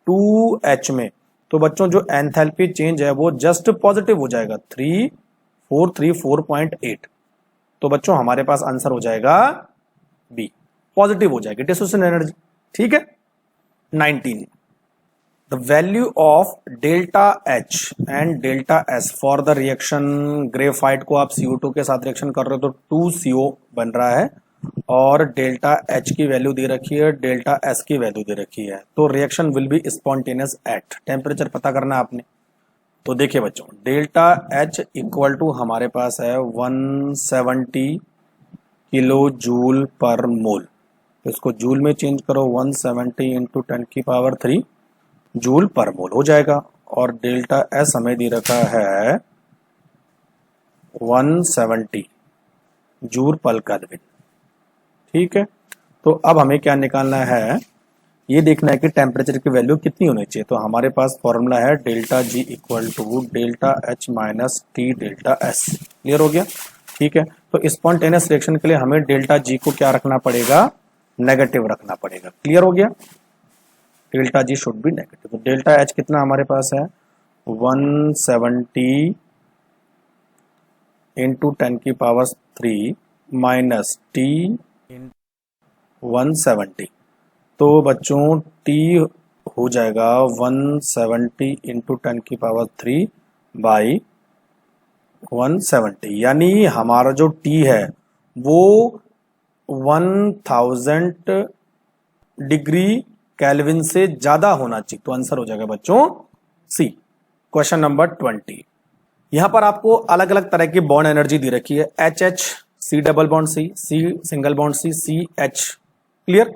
2H में, तो बच्चों जो एंथैल्पी चेंज है वो जस्ट पॉजिटिव हो जाएगा 3434.8। तो बच्चों हमारे पास आंसर हो जाएगा बी, पॉजिटिव हो जाएगी डिसोसिएशन एनर्जी। ठीक है, 19, the value of delta H and delta S for the reaction, graphite को आप CO2 के साथ रिएक्शन कर रहे हो तो 2CO बन रहा है, और डेल्टा H की वैल्यू दे रखी है, डेल्टा S की वैल्यू दे रखी है, तो reaction will be spontaneous at, temperature पता करना आपने। तो देखिए बच्चों, डेल्टा H इक्वल टू हमारे पास है 170 किलो जूल पर मोल, तो इसको जूल में चेंज करो, 170 इंटू 10 की पावर 3 जूल पर मोल हो जाएगा। और डेल्टा एस हमें दे रखा है 170 जूल पर केल्विन। ठीक है, तो अब हमें क्या निकालना है, ये देखना है कि टेम्परेचर की वैल्यू कितनी होनी चाहिए। तो हमारे पास फॉर्मूला है delta G equal to delta H minus T delta S. Clear हो गया? ठीक है, तो स्पॉन्टेनियस रिएक्शन के लिए हमें डेल्टा जी को क्या रखना पड़ेगा, नेगेटिव रखना पड़ेगा। क्लियर हो गया? Delta G should be negative. तो डेल्टा एच कितना हमारे पास है 170 इंटू 10 की पावर 3 माइनस टी 170। तो बच्चों t हो जाएगा 170 इंटू 10 की पावर 3 बाई 170, यानी हमारा जो t है वो 1000 डिग्री केल्विन से ज्यादा होना चाहिए। तो आंसर हो जाएगा बच्चों सी। Question number 20। यहां पर आपको अलग अलग तरह की बॉन्ड एनर्जी दे रखी है, H H, C double bond C, C single bond C, C H. Clear?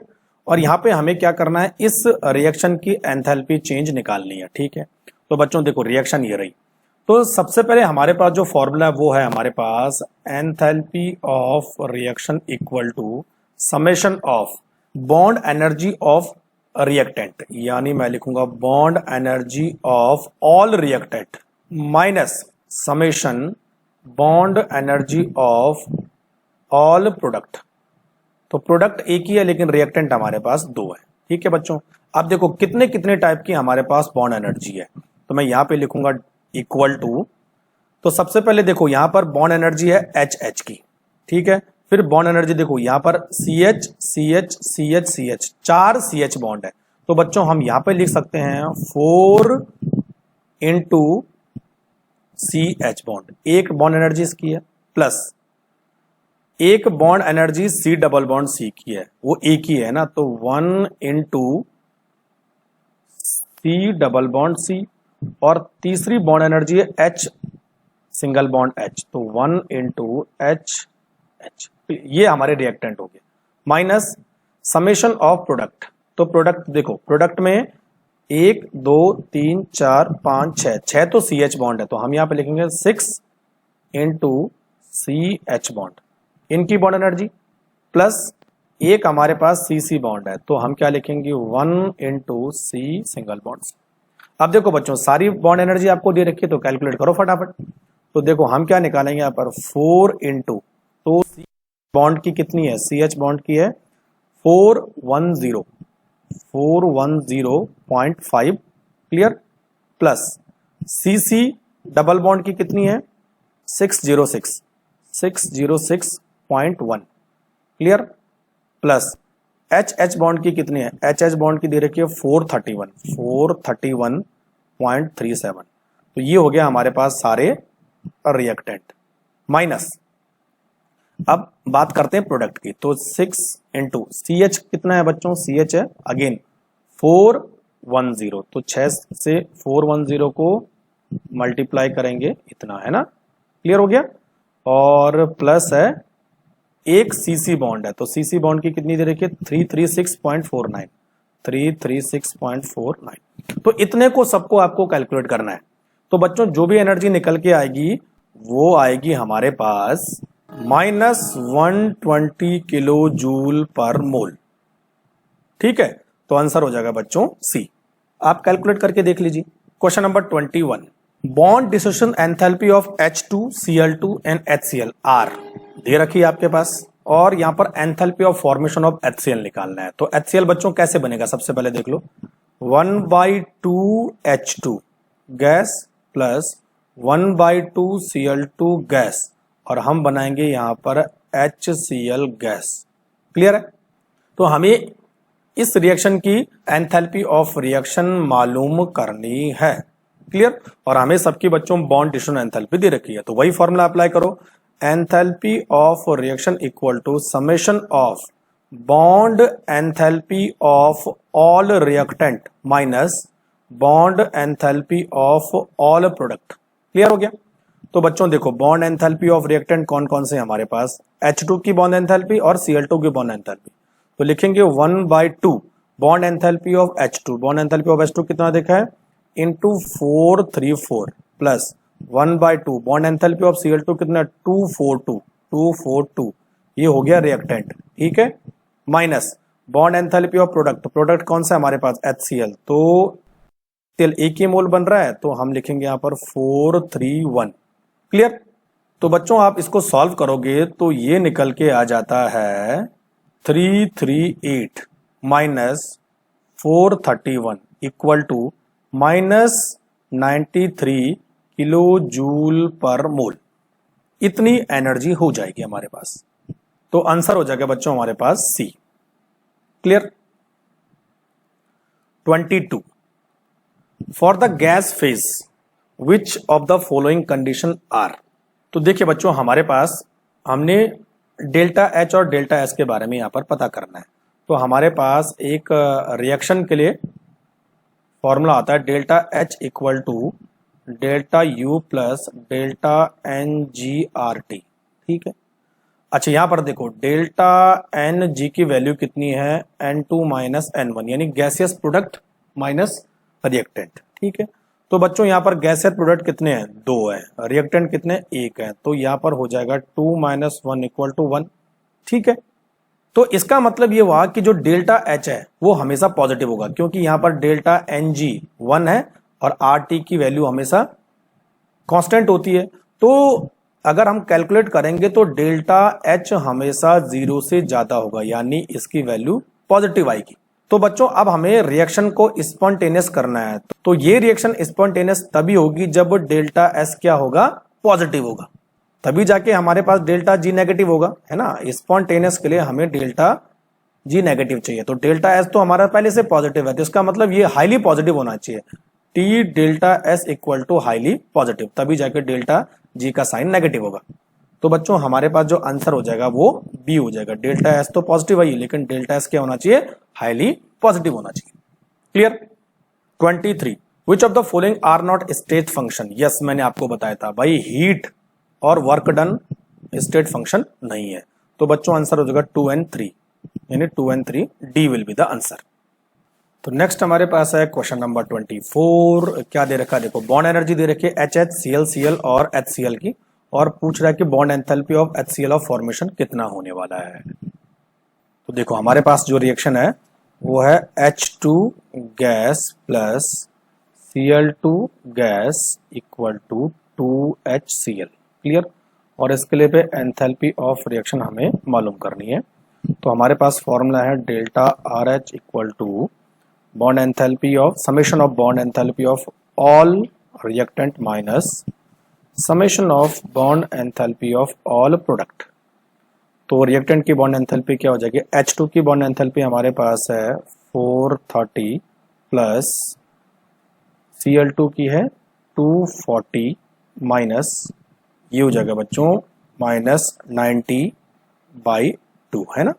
और यहां पे हमें क्या करना है, इस रिएक्शन की एंथैल्पी चेंज निकालनी है। ठीक है, तो बच्चों देखो रिएक्शन ये रही। तो सबसे पहले हमारे पास जो फॉर्मूला है वो है हमारे पास enthalpy of reaction equal to summation of bond energy of reactant, यानी मैं लिखूंगा bond energy of all reactant minus summation bond energy of all product. तो प्रोडक्ट एक ही है लेकिन रिएक्टेंट हमारे पास दो है। ठीक है बच्चों, अब देखो कितने कितने टाइप की हमारे पास बॉन्ड एनर्जी है। तो मैं यहां पे लिखूंगा इक्वल टू, तो सबसे पहले देखो यहां पर बॉन्ड एनर्जी है एच एच की। ठीक है, फिर बॉन्ड एनर्जी देखो यहां पर C H C H C H C H, 4 C H bond है। तो बच्चों हम यहां पे लिख सकते हैं 4 इंटू सी एच बॉन्ड, एक बॉन्ड एनर्जी इसकी है, प्लस एक bond energy C double bond C की है, वो एक ही है ना, तो 1 into C double bond C, और तीसरी बॉन्ड एनर्जी है एच सिंगल बॉन्ड एच, तो 1 इंटू एच एच। ये हमारे रिएक्टेंट हो गए, माइनस समेशन ऑफ प्रोडक्ट। तो प्रोडक्ट देखो, प्रोडक्ट में 1 2 3 4 5 6, 6 तो सी एच बॉन्ड है, तो हम यहां पे लिखेंगे 6 इंटू सी एच बॉन्ड, इनकी बॉन्ड एनर्जी, प्लस एक हमारे पास सी सी बॉन्ड है, तो हम क्या लिखेंगे 1 इंटू सी सिंगल बॉन्ड। अब देखो बच्चों सारी बॉन्ड एनर्जी आपको दे रखी है, तो कैलकुलेट करो फटाफट। तो देखो हम क्या निकालेंगे यहाँ पर 4 इंटू, तो सी बॉन्ड की कितनी है, सी एच बॉन्ड की है 410.5। क्लियर? प्लस सी सी डबल बॉन्ड की कितनी है 606.1। Clear? Plus H H bond की कितनी है, एच एच बॉन्ड की दे रखी है 431.37। तो ये हो गया हमारे पास सारे रिएक्टेंट, माइनस अब बात करते हैं प्रोडक्ट की। तो 6 इंटू सी एच कितना है बच्चों, सी एच है अगेन 410, तो 6 से 410 को मल्टीप्लाई करेंगे, इतना है ना। क्लियर हो गया? और प्लस है एक सीसी बॉन्ड है, तो सीसी बॉन्ड की कितनी दे रखी है 336.49। तो इतने को सबको आपको कैलकुलेट करना है। तो बच्चों जो भी एनर्जी निकल के आएगी वो आएगी हमारे पास -120 किलो जूल पर मोल। ठीक है, तो आंसर हो जाएगा बच्चों सी। आप कैलकुलेट करके देख लीजिए। Question number 21, bond dissociation enthalpy of H2Cl2 and HCl are दे रखी है आपके पास, और यहां पर enthalpy of formation of HCl निकालना है। तो HCl बच्चों कैसे बनेगा, सबसे पहले देख लो 1/2 H2 gas plus 1/2 Cl2 gas, और हम बनाएंगे यहां पर HCl गैस। क्लियर है? तो हमें इस रिएक्शन की एंथैल्पी ऑफ रिएक्शन मालूम करनी है। क्लियर? और हमें सबकी बच्चों बॉन्ड डिसोसिएशन एंथैल्पी दे रखी है, तो वही फॉर्मूला अप्लाई करो, enthalpy of reaction equal to summation of bond enthalpy of all reactant minus bond enthalpy of all product. Clear हो गया? तो बच्चों देखो बॉन्ड एंथैल्पी ऑफ रिएक्टेंट कौन कौन से हमारे पास, H2 की बॉन्ड एंथैल्पी और Cl2 की बॉन्ड एंथैल्पी। तो लिखेंगे 1/2 bond enthalpy of H2, bond enthalpy of H2 कितना देखा है into 434 plus 1/2 bond enthalpy of Cl2 कितना 242 ये हो गया रिएक्टेंट, ठीक है, minus bond enthalpy of product कौन सा है हमारे पास HCl, तो तेल एक ही मोल बन रहा है तो हम लिखेंगे यहां पर 431। क्लियर। तो बच्चों आप इसको सॉल्व करोगे तो ये निकल के आ जाता है 338 minus 431 equal to -93 kilo joule per mole. इतनी एनर्जी हो जाएगी हमारे पास। तो आंसर हो जाएगा बच्चों हमारे पास C. Clear. 22 for the gas phase which of the following condition are. तो देखिए बच्चों हमारे पास हमने डेल्टा एच और डेल्टा एस के बारे में यहां पर पता करना है। तो हमारे पास एक रिएक्शन के लिए फॉर्मूला आता है delta H equal to delta U plus delta N G R T, ठीक है। अच्छा यहां पर देखो डेल्टा एन जी की वैल्यू कितनी है N2 माइनस N1 यानी गैसियस प्रोडक्ट माइनस रिएक्टेंट, ठीक है। तो बच्चों यहां पर गैसियस प्रोडक्ट कितने हैं 2 है, रिएक्टेंट कितने 1 है, तो यहां पर हो जाएगा 2 माइनस 1 इक्वल टू 1, ठीक है। तो इसका मतलब ये हुआ कि जो डेल्टा एच है वो हमेशा पॉजिटिव होगा क्योंकि यहां पर डेल्टा एन जी 1 है और आर टी की वैल्यू हमेशा कांस्टेंट होती है। तो अगर हम कैलकुलेट करेंगे तो डेल्टा एच हमेशा 0 से ज्यादा होगा यानी इसकी वैल्यू पॉजिटिव आएगी। तो बच्चों अब हमें रिएक्शन को स्पॉन्टेनियस करना है। तो ये रिएक्शन स्पॉन्टेनियस तभी होगी जब डेल्टा एस क्या होगा पॉजिटिव होगा, तभी जाके हमारे पास डेल्टा जी नेगेटिव होगा, है ना। स्पॉन्टेनियस के लिए हमें डेल्टा जी नेगेटिव चाहिए। तो डेल्टा एस तो हमारा पहले से पॉजिटिव है तो इसका मतलब ये हाईली पॉजिटिव होना चाहिए। T delta S equal to highly positive, तभी जाके डेल्टा जी का साइन नेगेटिव होगा। तो बच्चों हमारे पास जो आंसर हो जाएगा वो बी हो जाएगा। डेल्टा एस तो पॉजिटिव है लेकिन डेल्टा एस क्या होना चाहिए हाईली पॉजिटिव होना चाहिए। Clear. 23 which of the following are not state function. Yes मैंने आपको बताया था भाई हीट और वर्क डन स्टेट फंक्शन नहीं है। तो बच्चों आंसर हो जाएगा 2 and 3 यानी 2 and 3 D will be the answer. तो नेक्स्ट हमारे पास है क्वेश्चन नंबर 24। क्या दे रखा है देखो बॉन्ड एनर्जी दे रखी है HH Cl और HCl की और पूछ रहा है कि bond enthalpy of HCl of formation कितना होने वाला है। तो देखो हमारे पास जो रिएक्शन है वो है H2 gas plus Cl2 gas equal to 2HCl। Clear. और इसके लिए पे एंथैल्पी ऑफ रिएक्शन हमें मालूम करनी है। तो हमारे पास फॉर्मूला है delta RH equal to bond enthalpy of summation of bond enthalpy of all reactant minus summation of bond enthalpy of all product. तो रिएक्टेंट की बॉन्ड एंथैल्पी क्या हो जाएगी H2 की बॉन्ड एंथैल्पी हमारे पास है 430 प्लस Cl2 की है 240 माइनस ये हो जाएगा बच्चों -90/2 है ना।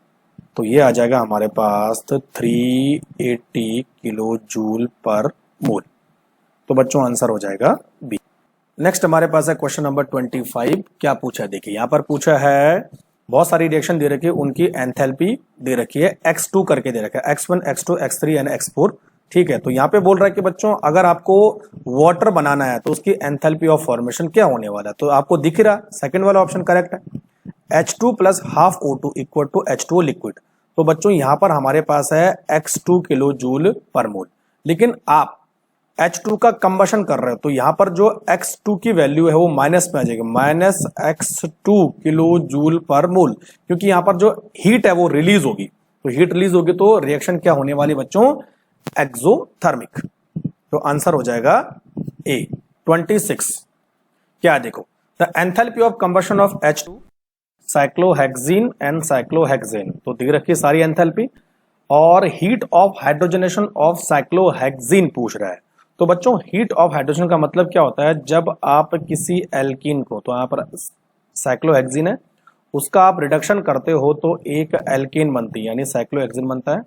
तो ये आ जाएगा हमारे पास 380 किलो जूल पर मोल। तो बच्चों आंसर हो जाएगा बी। नेक्स्ट हमारे पास है क्वेश्चन नंबर 25। क्या पूछा है देखिए यहां पर पूछा है बहुत सारी रिएक्शन दे रखी है उनकी एंथैल्पी दे रखी है x2 करके दे रखा है x1 x2 x3 and x4, ठीक है। तो यहाँ पे बोल रहा है कि बच्चों अगर आपको वाटर बनाना है तो उसकी एंथैल्पी ऑफ फॉर्मेशन क्या होने वाला है। तो आपको दिख रहा सेकंड वाला ऑप्शन करेक्ट है H2 plus half O2 equal to H2O liquid. तो बच्चों यहां पर हमारे पास है x2 किलो जूल पर मोल, लेकिन आप H2 का कंबशन कर रहे हो तो यहां पर जो x2 की वैल्यू है वो माइनस में आ जाएगी -x2 किलो जूल पर मोल, क्योंकि यहां पर जो हीट है वो रिलीज होगी। तो हीट रिलीज होगी तो रिएक्शन क्या होने वाली बच्चों एक्सोथर्मिक। तो आंसर हो जाएगा ए। 26 क्या देखो the enthalpy of combustion of H2 cyclohexene and cyclohexane. तो दिख रखी है सारी एंथैल्पी और heat of hydrogenation of cyclohexene पूछ रहा है। तो बच्चों हीट ऑफ हाइड्रोजन का मतलब क्या होता है जब आप किसी एल्कीन को, तो यहां पर साइक्लोहेक्सीन है, उसका आप रिडक्शन करते हो तो एक एल्कीन बनती है यानी साइक्लोहेक्सीन बनता है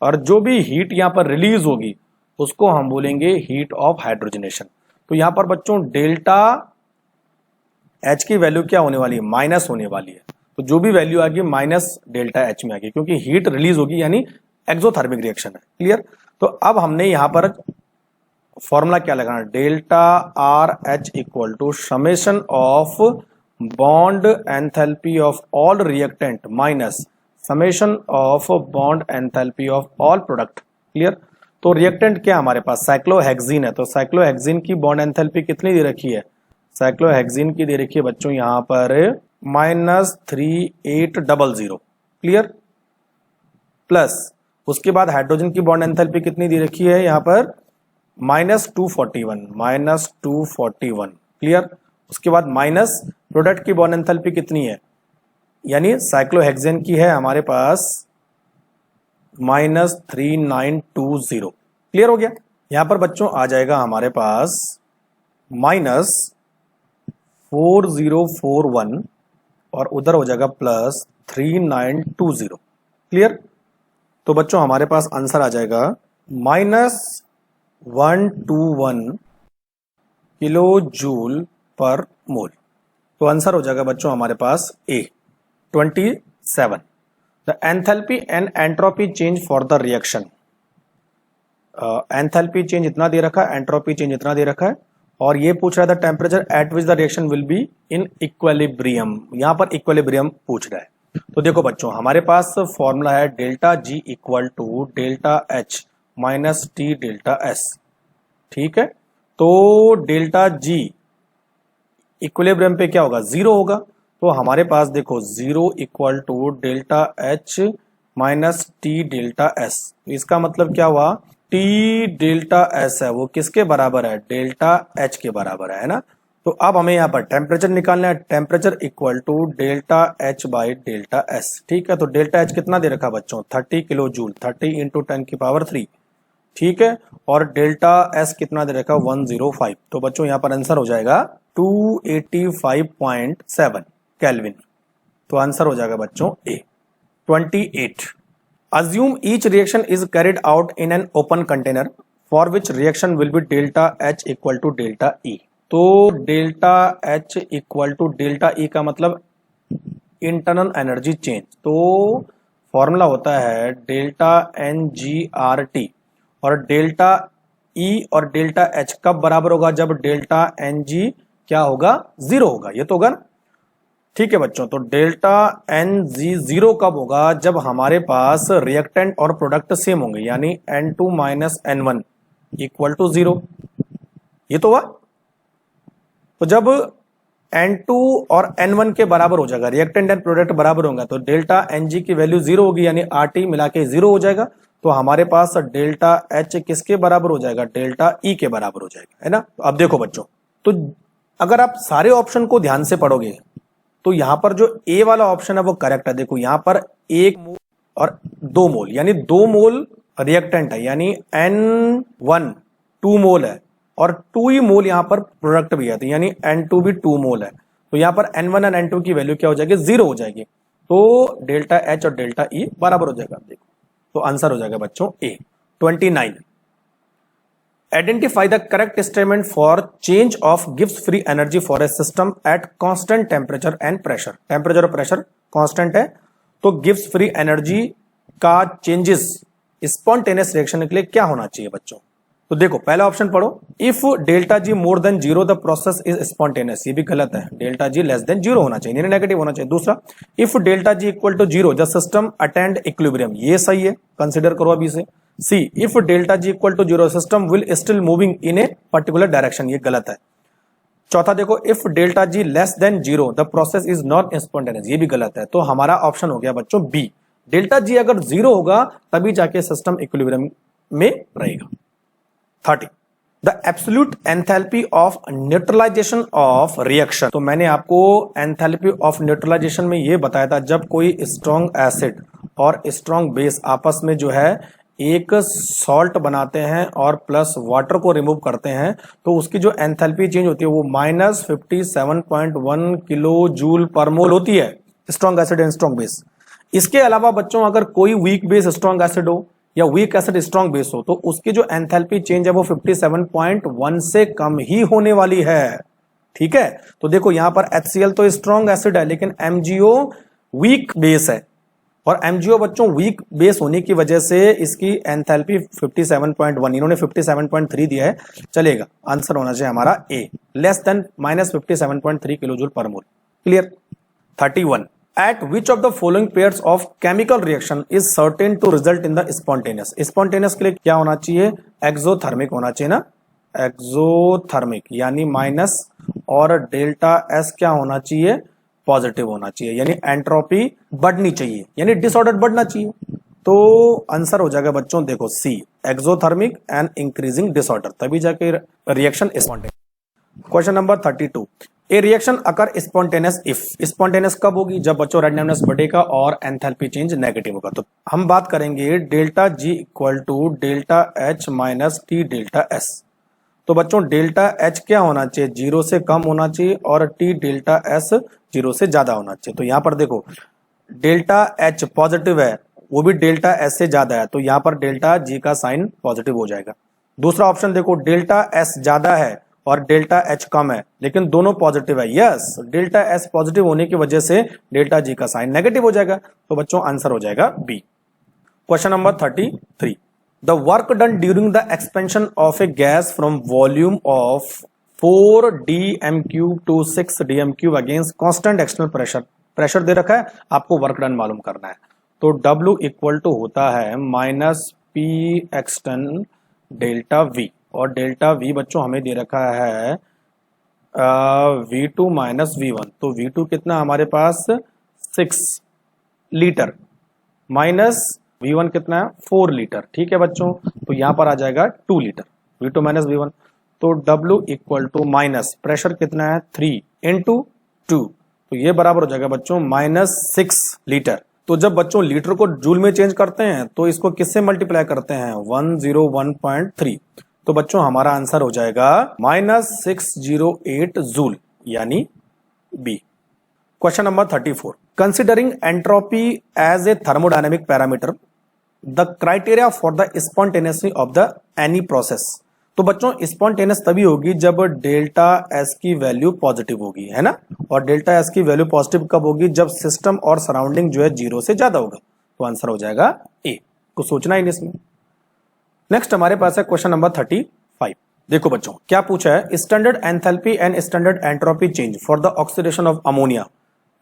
और जो भी हीट यहां पर रिलीज होगी उसको हम बोलेंगे हीट ऑफ हाइड्रोजनेशन। तो यहां पर बच्चों डेल्टा एच की वैल्यू क्या होने वाली है माइनस होने वाली है। तो जो भी वैल्यू आएगी माइनस डेल्टा एच में आएगी क्योंकि हीट रिलीज होगी यानी एक्सोथर्मिक रिएक्शन है। क्लियर। तो अब हमने यहां पर फॉर्मूला क्या लगाना, delta R H equal to summation of bond enthalpy of all reactant minus summation of bond enthalpy of all product. Clear. तो रिएक्टेंट क्या हमारे पास साइक्लोहेक्सीन है, तो साइक्लोहेक्सीन की बॉन्ड एंथैल्पी कितनी दे रखी है, साइक्लोहेक्सीन की दे रखी है बच्चों यहां पर -3800। क्लियर। प्लस उसके बाद हाइड्रोजन की बॉन्ड एंथैल्पी कितनी दे रखी है यहां पर -241। क्लियर। उसके बाद माइनस प्रोडक्ट की बॉन्ड एंथैल्पी कितनी है, यानी साइक्लोहेक्सेन की है हमारे पास -3920। क्लियर हो गया। यहां पर बच्चों आ जाएगा हमारे पास -4041 और उधर हो जाएगा +3920। क्लियर। तो बच्चों हमारे पास आंसर आ जाएगा -121 किलो जूल पर मोल। तो आंसर हो जाएगा बच्चों हमारे पास A 27। The enthalpy and entropy change for the reaction, enthalpy change इतना दे रखा है, एंट्रोपी चेंज इतना दे रखा है, और ये पूछ रहा था temperature at which the reaction will be in equilibrium, यहां पर इक्विलिब्रियम पूछ रहा है। तो देखो बच्चों हमारे पास फॉर्मूला है delta G equal to delta H minus T delta S. ठीक है। तो डेल्टा जी इक्विलिब्रियम पे क्या होगा, 0 होगा। तो हमारे पास देखो 0 equal to delta H minus T delta S. इसका मतलब क्या हुआ, टी डेल्टा एस है वो किसके बराबर है, डेल्टा एच के बराबर है ना। तो अब हमें यहाँ पर टेम्परेचर निकालना है, temperature equal to delta H by delta S. ठीक है। तो डेल्टा एच कितना दे रखा बच्चों, 30 किलो जूल, 30 इंटू 10⁻3। ठीक है। और डेल्टा एस कितना दे रखा, 105। तो बच्चों यहाँ पर आंसर हो जाएगा 285.7 केल्विन। तो आंसर हो जाएगा बच्चों ए 28। Assume each reaction is carried out in an open container for which reaction will be delta H equal to delta E। तो delta H equal to delta E का मतलब इंटरनल एनर्जी चेंज। तो फॉर्मूला होता है डेल्टा NgRT, और डेल्टा E और डेल्टा H कब बराबर होगा, जब डेल्टा Ng क्या होगा, 0 होगा। ये तो होगा ना। ठीक है बच्चों। तो डेल्टा Ng 0 कब होगा, जब हमारे पास रिएक्टेंट और प्रोडक्ट सेम होंगे, यानी N2 minus N1 equal to 0। ये तो हुआ। तो जब N2 और N1 के बराबर हो जाएगा, रिएक्टेंट एंड प्रोडक्ट बराबर होगा, तो डेल्टा Ng की वैल्यू 0 होगी, यानी RT मिला के 0 हो जाएगा। तो हमारे पास डेल्टा H किसके बराबर हो जाएगा, डेल्टा E के बराबर हो जाएगा, है ना। तो अब देखो बच्चों, तो अगर आप सारे ऑप्शन को ध्यान से पढ़ोगे तो यहां पर जो ए वाला ऑप्शन है वो करेक्ट है। देखो यहां पर 1 मोल और 2 मोल, यानी 2 मोल रिएक्टेंट है, यानी N1 2 मोल है और 2 ही मोल यहां पर प्रोडक्ट भी है, तो यानी N2 भी 2 मोल है। तो यहां पर N1 और N2 की वैल्यू क्या हो जाएगी, 0 हो जाएगी। तो डेल्टा H और डेल्टा E बराबर हो जाएगा। देखो तो आंसर हो जाएगा बच्चों ए 29। Identify the correct statement for change of Gibbs free energy for a system at constant temperature and pressure। Temperature और प्रेशर कांस्टेंट है, तो गिब्स फ्री एनर्जी का चेंजेस स्पॉन्टेनियस रिएक्शन के लिए क्या होना चाहिए बच्चों। तो देखो पहला ऑप्शन पढ़ो, if delta ji more than 0 the process is spontaneous. ये भी गलत है, डेल्टा जी लेस देन 0 होना चाहिए, नेगेटिव होना चाहिए। दूसरा, if delta G equal to 0 the system attend equilibrium. ये सही है, कंसिडर करो अभी से। C, if delta G equal to 0 system will still moving in a particular direction. ये गलत है। चौथा देखो, if delta G less than 0 the process is not spontaneous. ये भी गलत है। तो हमारा ऑप्शन हो गया बच्चों बी, डेल्टा जी अगर 0 होगा तभी जाके सिस्टम इक्विलिब्रियम में रहेगा। 30, the absolute enthalpy of neutralization of reaction. तो मैंने आपको एंथैल्पी ऑफ न्यूट्रलाइजेशन में ये बताया था, जब कोई स्ट्रॉन्ग एसिड और स्ट्रॉन्ग बेस आपस में जो है एक सॉल्ट बनाते हैं और प्लस वाटर को रिमूव करते हैं, तो उसकी जो एंथैल्पी चेंज होती है वो -57.1 किलो जूल पर मोल होती है, strong acid and strong base. इसके अलावा बच्चों अगर कोई वीक बेस स्ट्रॉन्ग एसिड हो या वीक एसिड स्ट्रॉन्ग बेस हो, तो उसकी जो एंथैल्पी चेंज है वो 57.1 से कम ही होने वाली है। ठीक है। तो देखो यहां पर HCl तो स्ट्रॉन्ग एसिड है, लेकिन MgO वीक बेस है, और MgO बच्चों वीक बेस होने की वजह से इसकी एंथैल्पी 57.1, इन्होंने 57.3 दिया है, चलेगा। आंसर होना चाहिए हमारा A, less than -57.3 kilo joule per mole. Clear. 31, at which of the following pairs of chemical reaction is certain to result in the spontaneous. Spontaneous के लिए क्या होना चाहिए, एक्सोथर्मिक होना चाहिए ना, एक्सोथर्मिक यानी माइनस, और डेल्टा एस क्या होना चाहिए, पॉजिटिव होना चाहिए, यानी एंट्रोपी बढ़नी चाहिए, यानी डिसऑर्डर बढ़ना चाहिए। तो आंसर हो जाएगा बच्चों देखो सी, एक्सोथर्मिक एंड इंक्रीजिंग डिसऑर्डर, तभी जाके reaction spontaneous. Question number 32, A reaction occur spontaneous if. Spontaneous कब होगी, जब बच्चों रैंडमनेस बढ़ेगा और एंथैल्पी चेंज नेगेटिव होगा। तो हम बात करेंगे delta G equal to delta H minus T delta S. तो बच्चों डेल्टा एच क्या होना चाहिए, 0 से कम होना चाहिए, और टी डेल्टा एस 0 से ज्यादा होना चाहिए। तो यहां पर देखो डेल्टा एच पॉजिटिव है, वो भी डेल्टा एस से ज्यादा है, तो यहां पर डेल्टा जी का साइन पॉजिटिव हो जाएगा। दूसरा ऑप्शन देखो, डेल्टा एस ज्यादा है और डेल्टा एच कम है, लेकिन दोनों पॉजिटिव है, यस, डेल्टा एस पॉजिटिव होने की वजह से डेल्टा जी का साइन नेगेटिव हो जाएगा। तो बच्चों आंसर हो जाएगा B. Question number 33, the work done during the expansion of a gas from volume of 4 dm³ to 6 dm³ against constant external pressure. Pressure दे रखा है, आपको वर्क डन मालूम करना है। तो W इक्वल टू होता है minus P external delta V, और डेल्टा V बच्चों हमें दे रखा है V2 माइनस V1। तो V2 कितना हमारे पास 6 लीटर, माइनस V1 कितना है 4 लीटर, ठीक है बच्चों। तो यहां पर आ जाएगा 2 लीटर, V2 माइनस V1। तो W equal to minus pressure कितना है 3 इंटू 2, तो ये बराबर हो जाएगा बच्चों -6 लीटर। तो जब बच्चों लीटर को जूल में चेंज करते हैं तो इसको किससे मल्टीप्लाई करते हैं, 101.3। तो बच्चों हमारा आंसर हो जाएगा -608 जूल, यानी B. Question number 34, considering entropy as a thermodynamic parameter, the criteria for the spontaneously of the any process. तो बच्चों स्पॉन्टेनियस तभी होगी जब डेल्टा एस की वैल्यू पॉजिटिव होगी, है ना, और डेल्टा एस की वैल्यू पॉजिटिव कब होगी, जब सिस्टम और सराउंडिंग जो है 0 से ज्यादा होगा। तो आंसर हो जाएगा ए, कुछ सोचना ही नहीं इसमें। नेक्स्ट हमारे पास है क्वेश्चन नंबर 35। देखो बच्चों क्या पूछा है, standard enthalpy and standard entropy change for the oxidation of ammonia.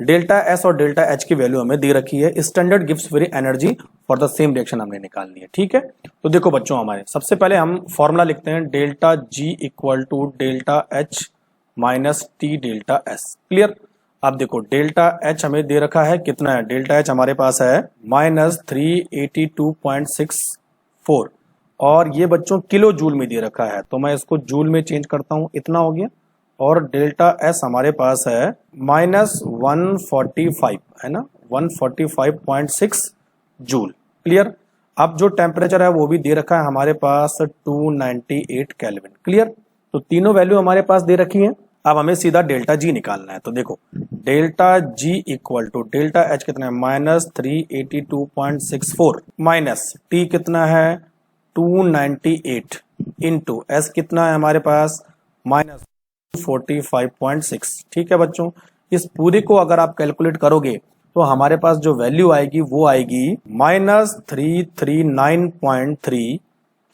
Delta S और डेल्टा एच की वैल्यू हमें दे रखी है, स्टैंडर्ड गिव्स free energy for the same reaction हमने निकालनी है, ठीक है। तो देखो बच्चों हमारे सबसे पहले हम फॉर्मूला लिखते हैं, delta G equal to delta H minus T delta S. Clear. अब देखो डेल्टा एच हमें दे रखा है कितना है, डेल्टा एच हमारे पास है -382.64, और ये बच्चों किलो जूल में दे रखा है, तो मैं इसको जूल में चेंज करता हूं, इतना हो गया। और डेल्टा एस हमारे पास है -145, है ना, 145.6 जूल। क्लियर। अब जो टेम्परेचर है वो भी दे रखा है हमारे पास 298 केल्विन। क्लियर। तो तीनों वैल्यू हमारे पास दे रखी है। अब हमें सीधा डेल्टा जी निकालना है। तो देखो delta G equal to delta H कितना है -382.64 माइनस टी कितना है 298 इंटू एस कितना है हमारे पास -45.6। ठीक है बच्चों, इस पूरे को अगर आप कैलकुलेट करोगे तो हमारे पास जो वैल्यू आएगी वो आएगी -339.3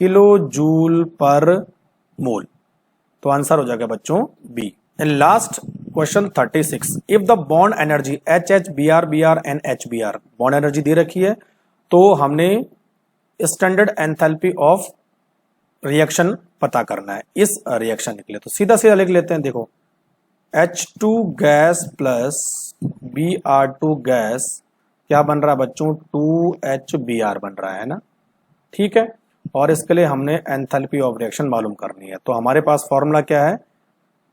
किलो जूल पर मोल। तो आंसर हो जाएगा बच्चों B. And last question 36, if the bond energy HH Br Br and HBr, bond energy दे रखी है, तो हमने स्टैंडर्ड एंथैल्पी ऑफ रिएक्शन पता करना है इस रिएक्शन के लिए। तो सीधा सीधा लिख लेते हैं, देखो H2 gas plus Br2 gas क्या बन रहा है बच्चों 2HBr बन रहा है ना, ठीक है। और इसके लिए हमने एंथैल्पी ऑफ रिएक्शन मालूम करनी है। तो हमारे पास फॉर्मूला क्या है,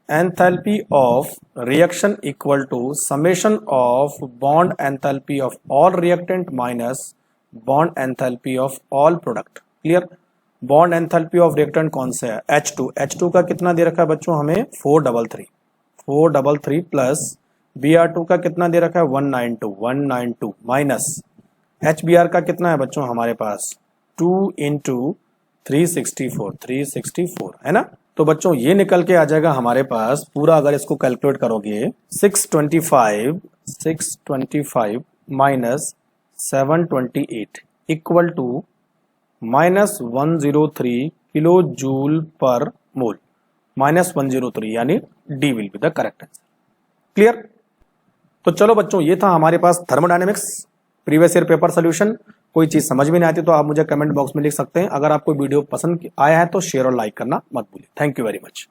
enthalpy of reaction equal to summation of bond enthalpy of all reactant minus bond enthalpy of all product. Clear. Bond enthalpy of reactant कौन सा है H2 का कितना दे रखा है बच्चों हमें 433 प्लस Br2 का कितना दे रखा है 192 माइनस HBr का कितना है बच्चों हमारे पास 2 इंटू 364 है ना। तो बच्चों ये निकल के आ जाएगा हमारे पास पूरा, अगर इसको कैलकुलेट करोगे 625 minus 728 equal to -103 kilo joule per mole, -103 यानी D will be the correct answer. Clear? तो चलो बच्चों, ये था हमारे पास thermodynamics previous year paper solution. कोई चीज समझ में नहीं आती तो आप मुझे कमेंट बॉक्स में लिख सकते हैं। अगर आपको वीडियो पसंद आया है तो शेयर और लाइक करना मत भूलिए। Thank you very much.